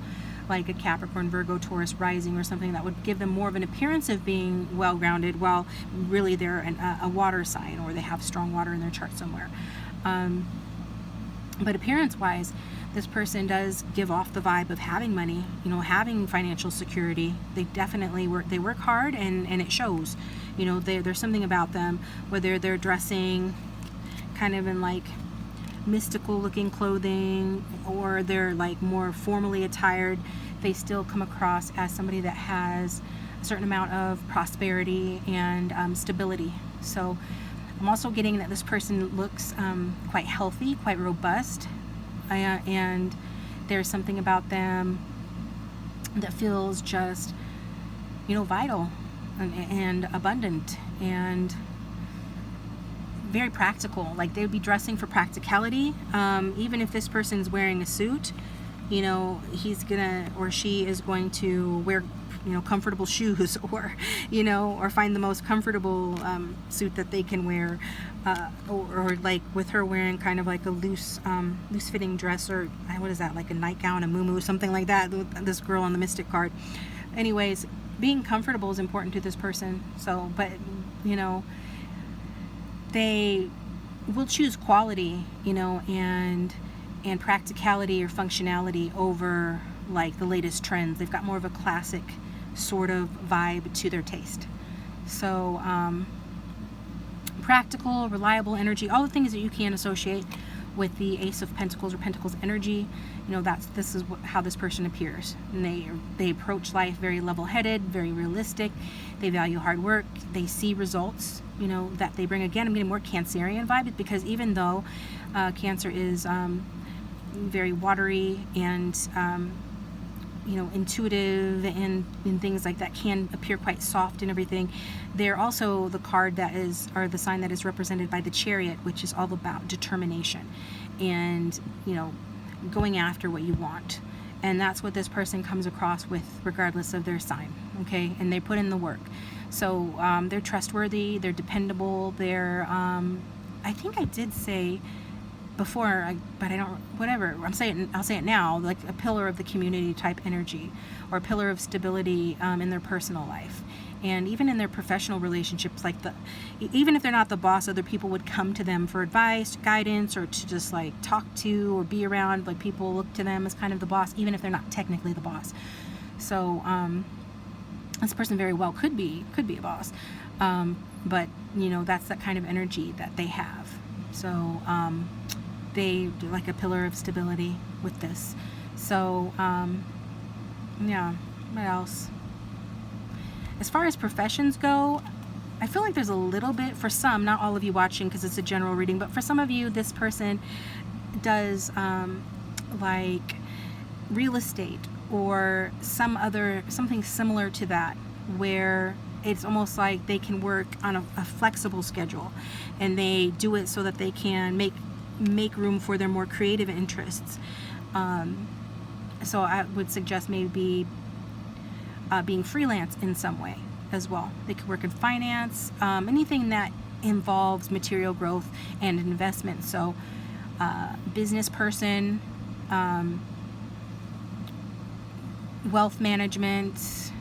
like a Capricorn, Virgo, Taurus rising or something that would give them more of an appearance of being well-grounded, while really they're a water sign, or they have strong water in their chart somewhere. But appearance-wise, this person does give off the vibe of having money, you know, having financial security. They definitely work hard, and it shows. You know, there's something about them, whether they're dressing kind of in like mystical looking clothing, or they're like more formally attired, they still come across as somebody that has a certain amount of prosperity and stability. So I'm also getting that this person looks quite healthy, quite robust, and there's something about them that feels just, you know, vital and abundant and very practical. Like they would be dressing for practicality. Even if this person's wearing a suit, you know, he's gonna or she is going to wear, you know, comfortable shoes, or, you know, or find the most comfortable suit that they can wear, or like with her wearing kind of like a loose fitting dress, or what is that, like a nightgown, a muumuu, something like that, this girl on the Mystic card. Anyways, being comfortable is important to this person. So, but, you know, they will choose quality, you know, and practicality or functionality over like the latest trends. They've got more of a classic sort of vibe to their taste. So practical, reliable energy, all the things that you can associate with the Ace of Pentacles or Pentacles energy, you know, this is how this person appears. And they approach life very level-headed, very realistic. They value hard work. They see results, you know, that they bring. Again, I'm getting more Cancerian vibe, because even though Cancer is very watery and you know, intuitive and things like that, can appear quite soft and everything, they're also the card that is, or the sign that is represented by the Chariot, which is all about determination and, you know, going after what you want. And that's what this person comes across with, regardless of their sign, okay? And they put in the work. So they're trustworthy, they're dependable, they're I think I did say before, but I don't, whatever, I'll say it now, like a pillar of the community type energy, or a pillar of stability in their personal life. And even in their professional relationships, like even if they're not the boss, other people would come to them for advice, guidance, or to just like talk to or be around. Like people look to them as kind of the boss, even if they're not technically the boss. So this person very well could be a boss, but you know, that's that kind of energy that they have. So they do like a pillar of stability with this. So yeah, what else? As far as professions go, I feel like there's a little bit, for some, not all of you watching because it's a general reading, but for some of you, this person does like real estate or something similar to that, where it's almost like they can work on a flexible schedule, and they do it so that they can make room for their more creative interests. So I would suggest maybe being freelance in some way as well. They could work in finance, anything that involves material growth and investment. So business person, wealth management,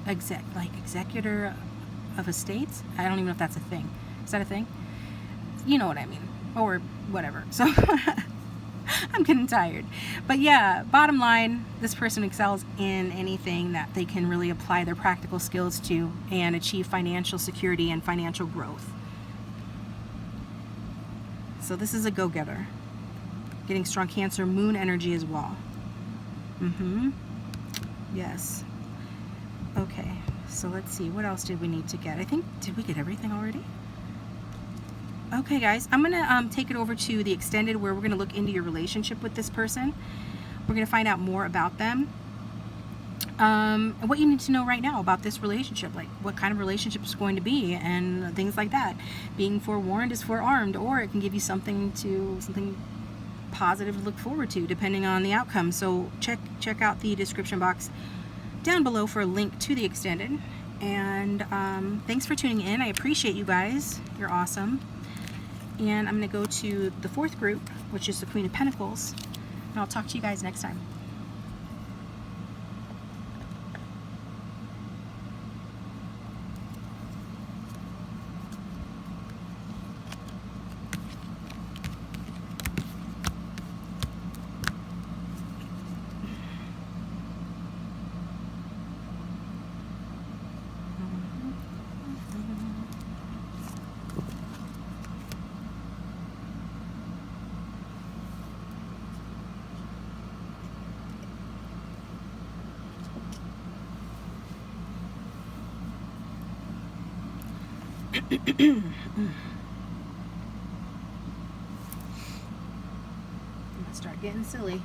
executor of estates. I don't even know if that's a thing. Is that a thing? You know what I mean, or whatever. So I'm getting tired. But yeah, bottom line, this person excels in anything that they can really apply their practical skills to and achieve financial security and financial growth. So this is a go-getter. Getting strong Cancer moon energy as well. Yes. Okay, so let's see, what else did we need to get? I think, did we get everything already? Okay guys, I'm gonna take it over to the extended, where we're gonna look into your relationship with this person. We're gonna find out more about them. What you need to know right now about this relationship, like what kind of relationship it's going to be and things like that. Being forewarned is forearmed, or it can give you something positive to look forward to depending on the outcome. So check out the description box down below for a link to the extended. And thanks for tuning in. I appreciate you guys. You're awesome. And I'm going to go to the fourth group, which is the Queen of Pentacles, and I'll talk to you guys next time. I'm gonna start getting silly.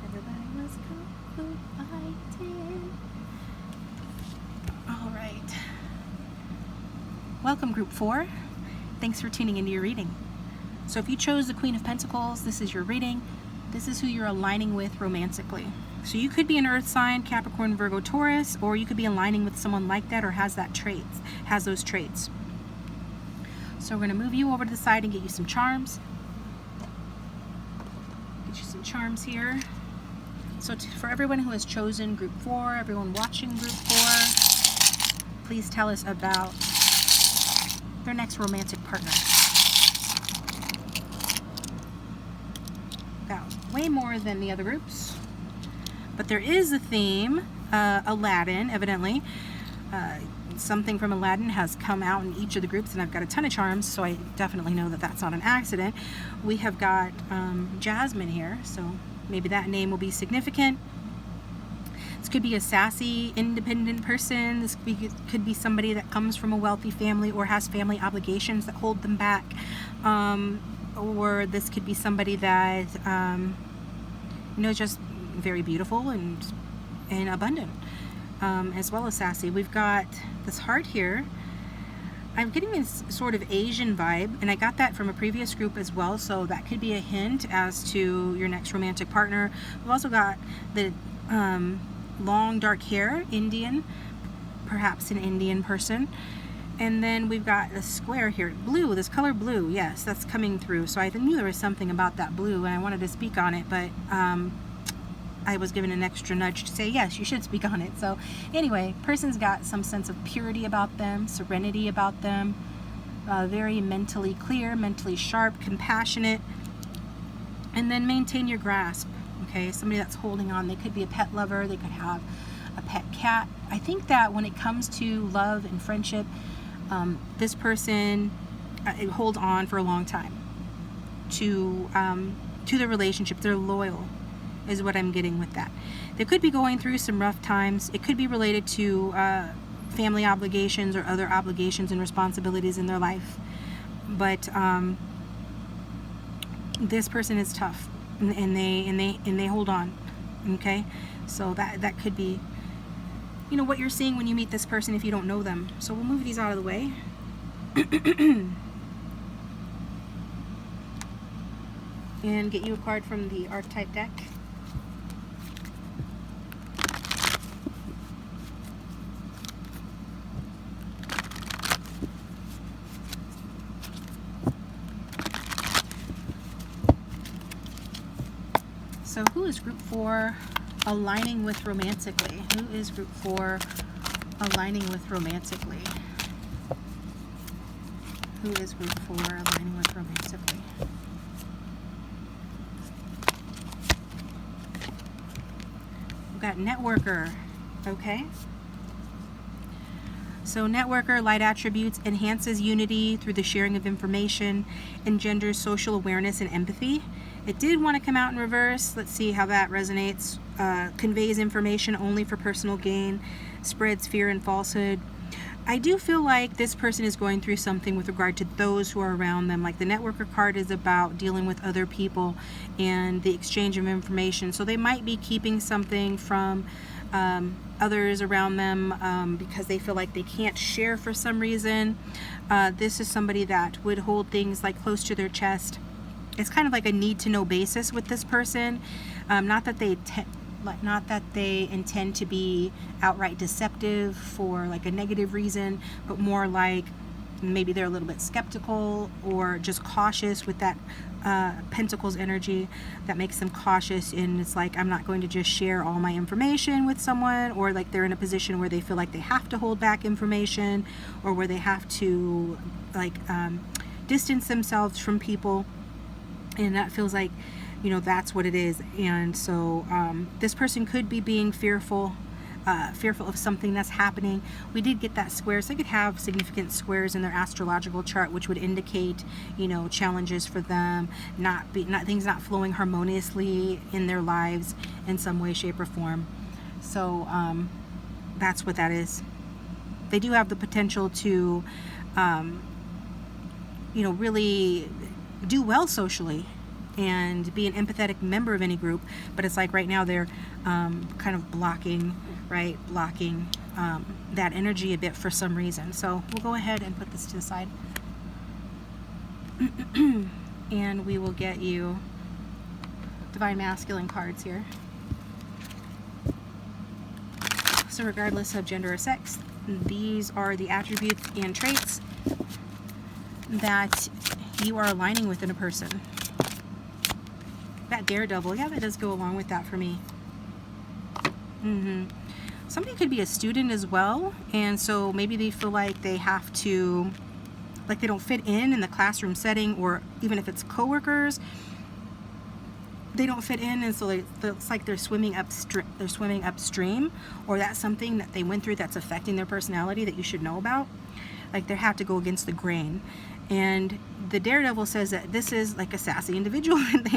Everybody was kung fu fighting. All right. Welcome, Group 4. Thanks for tuning into your reading. So if you chose the Queen of Pentacles, this is your reading. This is who you're aligning with romantically. So you could be an Earth sign, Capricorn, Virgo, Taurus, or you could be aligning with someone like that or has those traits. So we're going to move you over to the side and get you some charms. Get you some charms here. So for everyone who has chosen Group 4, everyone watching Group 4, please tell us about their next romantic partner. Got way more than the other groups. But there is a theme, Aladdin, evidently. Something from Aladdin has come out in each of the groups, and I've got a ton of charms, so I definitely know that that's not an accident. We have got Jasmine here, so maybe that name will be significant. This could be a sassy, independent person. This could be somebody that comes from a wealthy family or has family obligations that hold them back. Or this could be somebody that, just very beautiful and abundant, as well as sassy. We've got this heart here. I'm getting this sort of Asian vibe, and I got that from a previous group as well, so that could be a hint as to your next romantic partner. We've also got the long dark hair, Indian, perhaps an Indian person. And then we've got a square here, blue, this color blue. Yes, that's coming through. So I knew there was something about that blue, and I wanted to speak on it, but I was given an extra nudge to say, yes, you should speak on it. So anyway, person's got some sense of purity about them, serenity about them, very mentally clear, mentally sharp, compassionate, and then maintain your grasp. Okay, somebody that's holding on. They could be a pet lover. They could have a pet cat. I think that when it comes to love and friendship, this person holds on for a long time to the relationship. They're loyal, is what I'm getting with that. They could be going through some rough times. It could be related to family obligations or other obligations and responsibilities in their life. But this person is tough, and they hold on. Okay, so that could be, what you're seeing when you meet this person if you don't know them. So we'll move these out of the way. And get you a card from the archetype deck. So who is Group 4 aligning with romantically? Who is Group 4 aligning with romantically? Who is Group 4 aligning with romantically? We've got networker. Okay. So networker, light attributes, enhances unity through the sharing of information, engenders social awareness and empathy, It did want to come out in reverse. Let's see how that resonates. Conveys information only for personal gain, spreads fear and falsehood. I do feel like this person is going through something with regard to those who are around them. Like the networker card is about dealing with other people and the exchange of information. So they might be keeping something from others around them because they feel like they can't share for some reason. This is somebody that would hold things like close to their chest. It's kind of like a need-to-know basis with this person. Not that they intend to be outright deceptive for like a negative reason, but more like maybe they're a little bit skeptical or just cautious with that Pentacles energy that makes them cautious. And it's like, I'm not going to just share all my information with someone, or like they're in a position where they feel like they have to hold back information, or where they have to like distance themselves from people. And that feels like, you know, that's what it is. And so this person could be being fearful of something that's happening. We did get that square, so they could have significant squares in their astrological chart, which would indicate, you know, challenges for them, things not flowing harmoniously in their lives in some way, shape, or form. So that's what that is. They do have the potential to, you know, really do well socially and be an empathetic member of any group, but it's like right now they're kind of blocking that energy a bit for some reason. So we'll go ahead and put this to the side and we will get you Divine Masculine cards here. So regardless of gender or sex, these are the attributes and traits that you are aligning with in a person. That Daredevil, yeah, that does go along with that for me. Somebody could be a student as well, and so maybe they feel like they have to, like they don't fit in the classroom setting, or even if it's coworkers, they don't fit in, and so it's like they're swimming upstream, or that's something that they went through that's affecting their personality that you should know about. Like they have to go against the grain. And the Daredevil says that this is like a sassy individual, and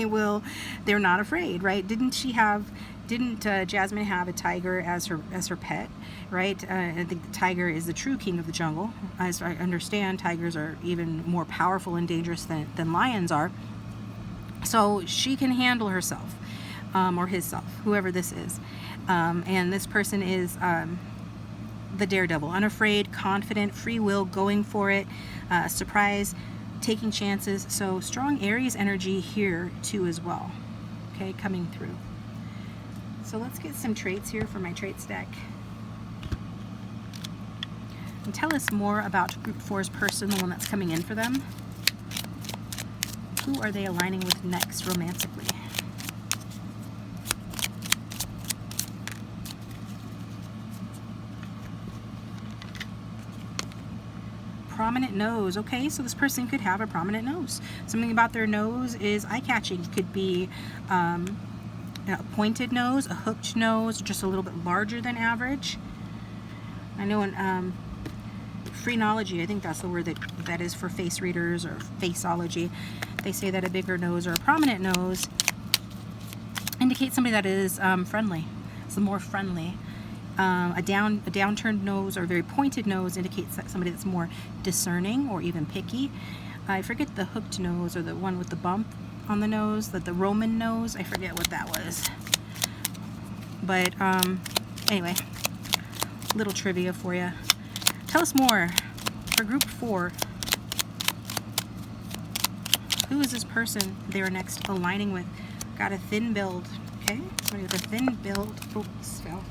they're not afraid, right? Didn't Jasmine have a tiger as her pet, right? I think the tiger is the true king of the jungle. As I understand, tigers are even more powerful and dangerous than lions are. So she can handle herself, or himself, whoever this is. And this person is the Daredevil, unafraid, confident, free will, going for it, surprise, taking chances. So strong Aries energy here too as well, okay, coming through. So let's get some traits here for my traits deck. And tell us more about Group 4's person, the one that's coming in for them. Who are they aligning with next romantically? Prominent nose. Okay, so this person could have a prominent nose. Something about their nose is eye-catching. It could be a pointed nose, a hooked nose, just a little bit larger than average. I know in phrenology, I think that's the word that is for face readers, or faceology, they say that a bigger nose or a prominent nose indicates somebody that is friendly. It's more friendly. A downturned nose or a very pointed nose indicates that somebody that's more discerning or even picky. I forget the hooked nose, or the one with the bump on the nose, the Roman nose. I forget what that was. But anyway, little trivia for you. Tell us more for Group 4. Who is this person they are next aligning with? Got a thin build. Okay, somebody with a thin build. Oh, this fell.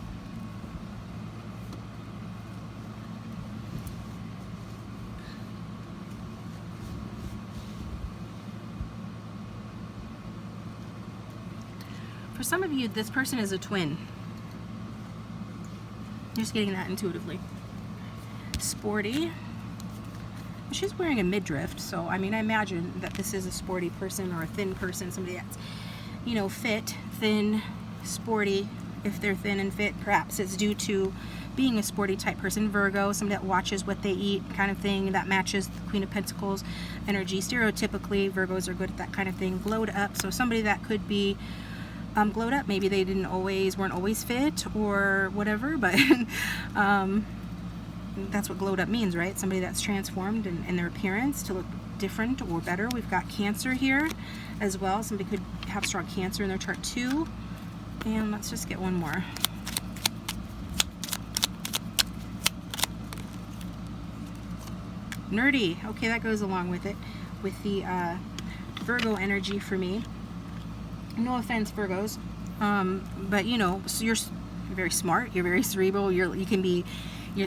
For some of you, this person is a twin. Just getting that intuitively. Sporty. She's wearing a midriff, so I mean, I imagine that this is a sporty person or a thin person, somebody that's, you know, fit, thin, sporty, If they're thin and fit, perhaps it's due to being a sporty type person. Virgo, somebody that watches what they eat kind of thing, that matches the Queen of Pentacles energy. Stereotypically, Virgos are good at that kind of thing. Glowed up, so somebody that could be glowed up. Maybe they weren't always fit or whatever, but that's what glowed up means, right? Somebody that's transformed in their appearance to look different or better. We've got Cancer here as well. Somebody could have strong Cancer in their chart too. And let's just get one more. Nerdy. Okay, that goes along with it, with the Virgo energy for me. No offense, Virgos, but you know, so you're very smart, you're very cerebral, you can be,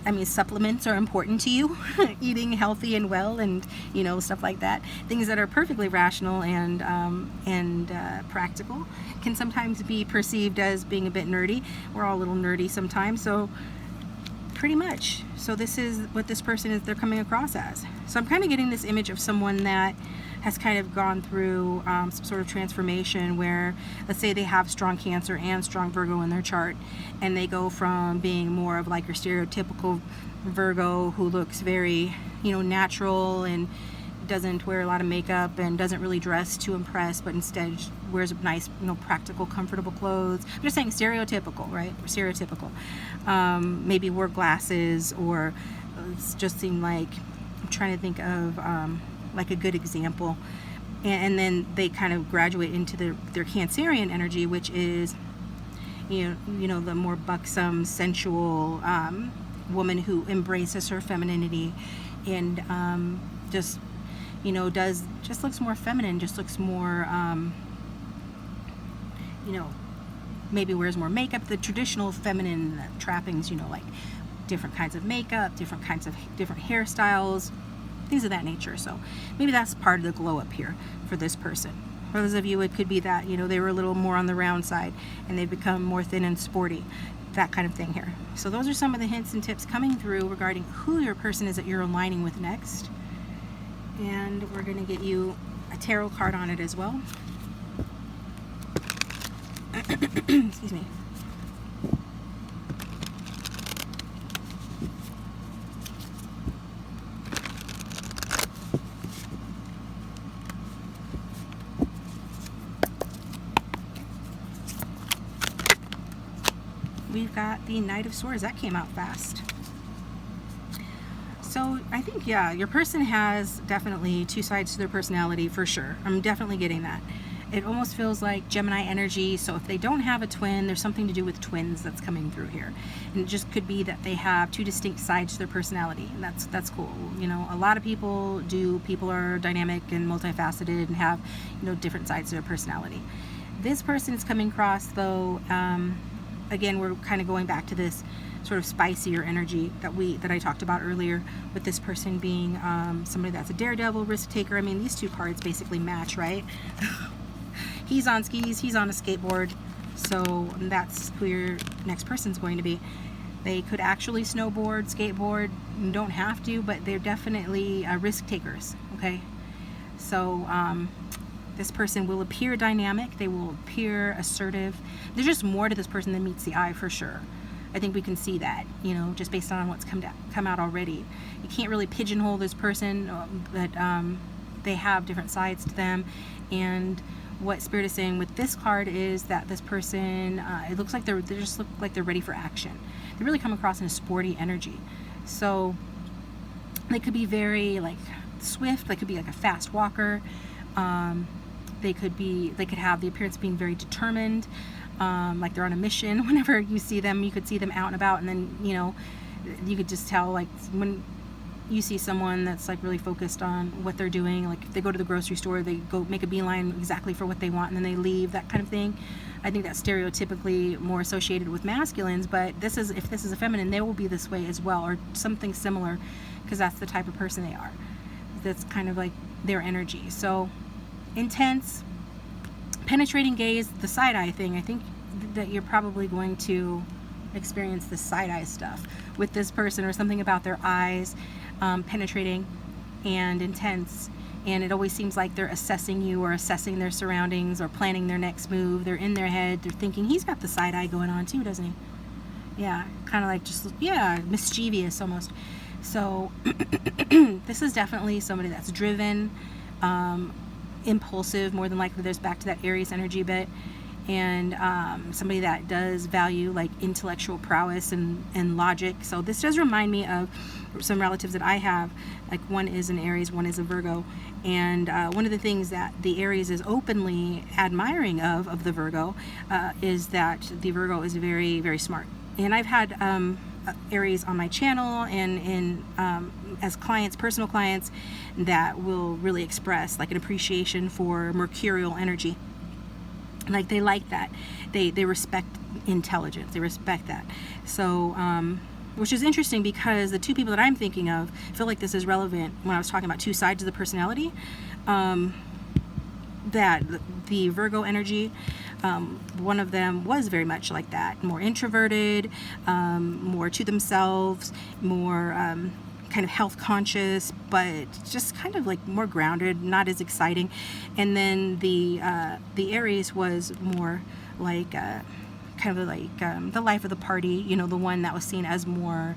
I mean, supplements are important to you. Eating healthy and well, and you know, stuff like that. Things that are perfectly rational and practical can sometimes be perceived as being a bit nerdy. We're all a little nerdy sometimes, so pretty much. So this is what this person is, they're coming across as. So I'm kind of getting this image of someone that has kind of gone through some sort of transformation where, let's say they have strong Cancer and strong Virgo in their chart, and they go from being more of like your stereotypical Virgo who looks very, you know, natural and doesn't wear a lot of makeup and doesn't really dress to impress, but instead wears nice, you know, practical, comfortable clothes. I'm just saying stereotypical, right? Stereotypical. Maybe wore glasses, or it's just seemed like, I'm trying to think of like a good example. And then they kind of graduate into their Cancerian energy, which is, you know, the more buxom, sensual woman who embraces her femininity and just, you know, just looks more feminine, just looks more, you know, maybe wears more makeup, the traditional feminine trappings, you know, like different kinds of makeup, different hairstyles, things of that nature. So maybe that's part of the glow up here for this person. For those of you, it could be that, you know, they were a little more on the round side and they've become more thin and sporty, that kind of thing here. So those are some of the hints and tips coming through regarding who your person is that you're aligning with next. And we're going to get you a tarot card on it as well. Excuse me. We've got the Knight of Swords. That came out fast. So I think, yeah, your person has definitely two sides to their personality for sure. I'm definitely getting that. It almost feels like Gemini energy. So if they don't have a twin, there's something to do with twins that's coming through here. And it just could be that they have two distinct sides to their personality. And that's cool. You know, a lot of people do. People are dynamic and multifaceted and have, you know, different sides to their personality. This person is coming across, though, again, we're kind of going back to this sort of spicier energy that I talked about earlier, with this person being somebody that's a daredevil, risk taker. I mean, these two cards basically match, right? He's on skis, he's on a skateboard, so that's who your next person's going to be. They could actually snowboard, skateboard, you don't have to, but they're definitely risk takers, okay? So this person will appear dynamic, they will appear assertive. There's just more to this person than meets the eye for sure. I think we can see that, you know, just based on what's come out already. You can't really pigeonhole this person, but they have different sides to them. And what Spirit is saying with this card is that this person, it looks like they just look like they're ready for action. They really come across in a sporty energy. So they could be very like swift. They could be like a fast walker. They could have the appearance of being very determined. Like they're on a mission. Whenever you see them, you could see them out and about, and then, you know, you could just tell, like, when you see someone that's like really focused on what they're doing, like if they go to the grocery store, they go make a beeline exactly for what they want and then they leave, that kind of thing. I think that's stereotypically more associated with masculines, but if this is a feminine, they will be this way as well, or something similar, because that's the type of person they are. That's kind of like their energy. So intense, penetrating gaze, the side-eye thing. I think that you're probably going to experience the side-eye stuff with this person, or something about their eyes, penetrating and intense, and it always seems like they're assessing you or assessing their surroundings or planning their next move. They're in their head, they're thinking, he's got the side eye going on too, doesn't he? Yeah, kind of like just, yeah, mischievous almost. So this is definitely somebody that's driven, impulsive, more than likely. There's back to that Aries energy bit, and somebody that does value like intellectual prowess and logic. So this does remind me of some relatives that I have. Like one is an Aries, one is a Virgo, and one of the things that the Aries is openly admiring of the Virgo is that the Virgo is very, very smart. And I've had Aries on my channel and as clients, personal clients, that will really express like an appreciation for mercurial energy. Like they like that. They respect intelligence. They respect that. So which is interesting because the two people that I'm thinking of, I feel like this is relevant when I was talking about two sides of the personality. That the Virgo energy, one of them was very much like that, more introverted, more to themselves, more kind of health conscious, but just kind of like more grounded, not as exciting. And then the Aries was more like kind of like the life of the party, you know, the one that was seen as more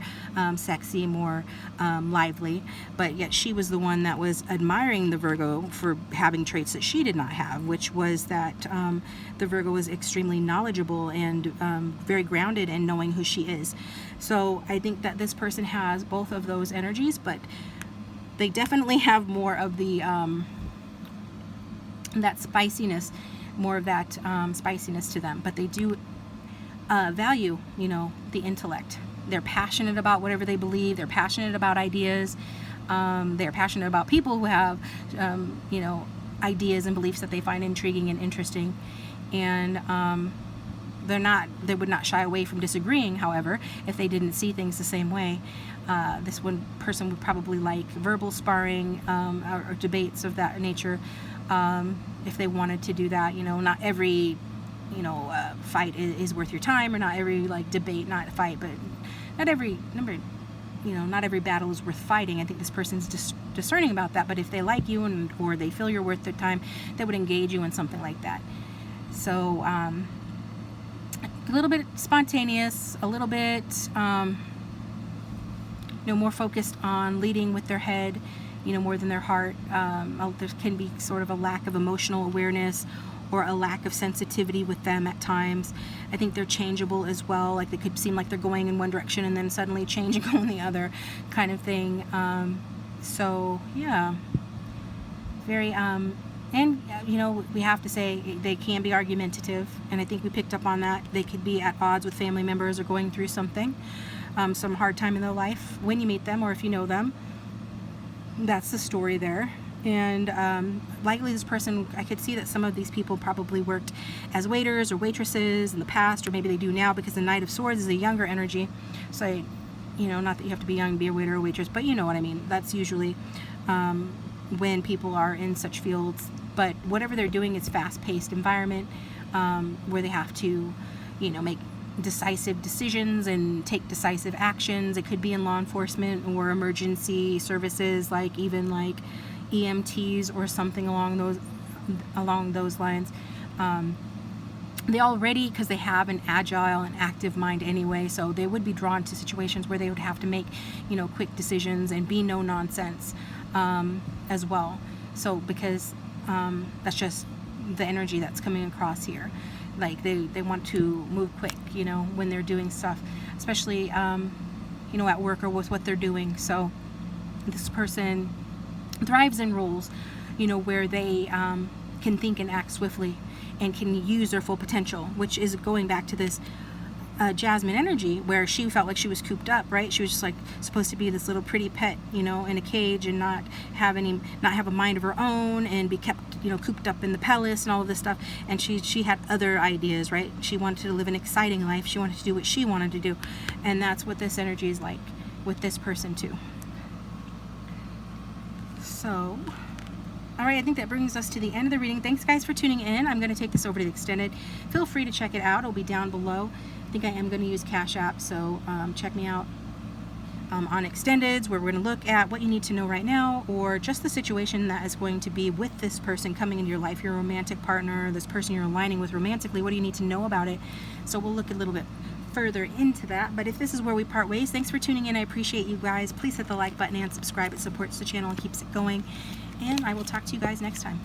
sexy, more lively, but yet she was the one that was admiring the Virgo for having traits that she did not have, which was that the Virgo was extremely knowledgeable and very grounded in knowing who she is. So I think that this person has both of those energies, but they definitely have more of the that spiciness, more of that spiciness to them, but they do value, you know, the intellect. They're passionate about whatever they believe. They're passionate about ideas. They're passionate about people who have, you know, ideas and beliefs that they find intriguing and interesting. And they would not shy away from disagreeing, however, if they didn't see things the same way. This one person would probably like verbal sparring or debates of that nature if they wanted to do that. You know, not every fight is worth your time, or not every like debate, not fight, but not every battle is worth fighting. I think this person's discerning about that, but if they like you or they feel you're worth their time, they would engage you in something like that. So a little bit spontaneous, a little bit more focused on leading with their head, more than their heart. There can be sort of a lack of emotional awareness or a lack of sensitivity with them at times. I think they're changeable as well. Like they could seem like they're going in one direction and then suddenly change and go in the other kind of thing. So yeah, very, and we have to say they can be argumentative, and I think we picked up on that. They could be at odds with family members or going through something, some hard time in their life when you meet them, or if you know them. That's the story there. And likely this person, I could see that some of these people probably worked as waiters or waitresses in the past, or maybe they do now, because the Knight of Swords is a younger energy. So, not that you have to be young to be a waiter or waitress, but you know what I mean. That's usually when people are in such fields. But whatever they're doing is fast-paced environment where they have to, make decisive decisions and take decisive actions. It could be in law enforcement or emergency services, like even like EMTs or something along those lines. They already, because they have an agile and active mind anyway, so they would be drawn to situations where they would have to make quick decisions and be no nonsense as well. So because that's just the energy that's coming across here. Like they want to move quick when they're doing stuff, especially at work or with what they're doing. So this person thrives in roles, where they can think and act swiftly and can use their full potential, which is going back to this Jasmine energy, where she felt like she was cooped up, right? She was just like supposed to be this little pretty pet, in a cage, and not have a mind of her own, and be kept, cooped up in the palace and all of this stuff. And she had other ideas, right? She wanted to live an exciting life. She wanted to do what she wanted to do, and that's what this energy is like with this person too. So, all right, I think that brings us to the end of the reading. Thanks, guys, for tuning in. I'm going to take this over to the extended. Feel free to check it out. It'll be down below. I think I am going to use Cash App, so check me out on extendeds, where we're going to look at what you need to know right now, or just the situation that is going to be with this person coming into your life, your romantic partner, this person you're aligning with romantically. What do you need to know about it? So we'll look a little bit further into that. But if this is where we part ways, thanks for tuning in. I appreciate you guys. Please hit the like button and subscribe. It supports the channel and keeps it going. And I will talk to you guys next time.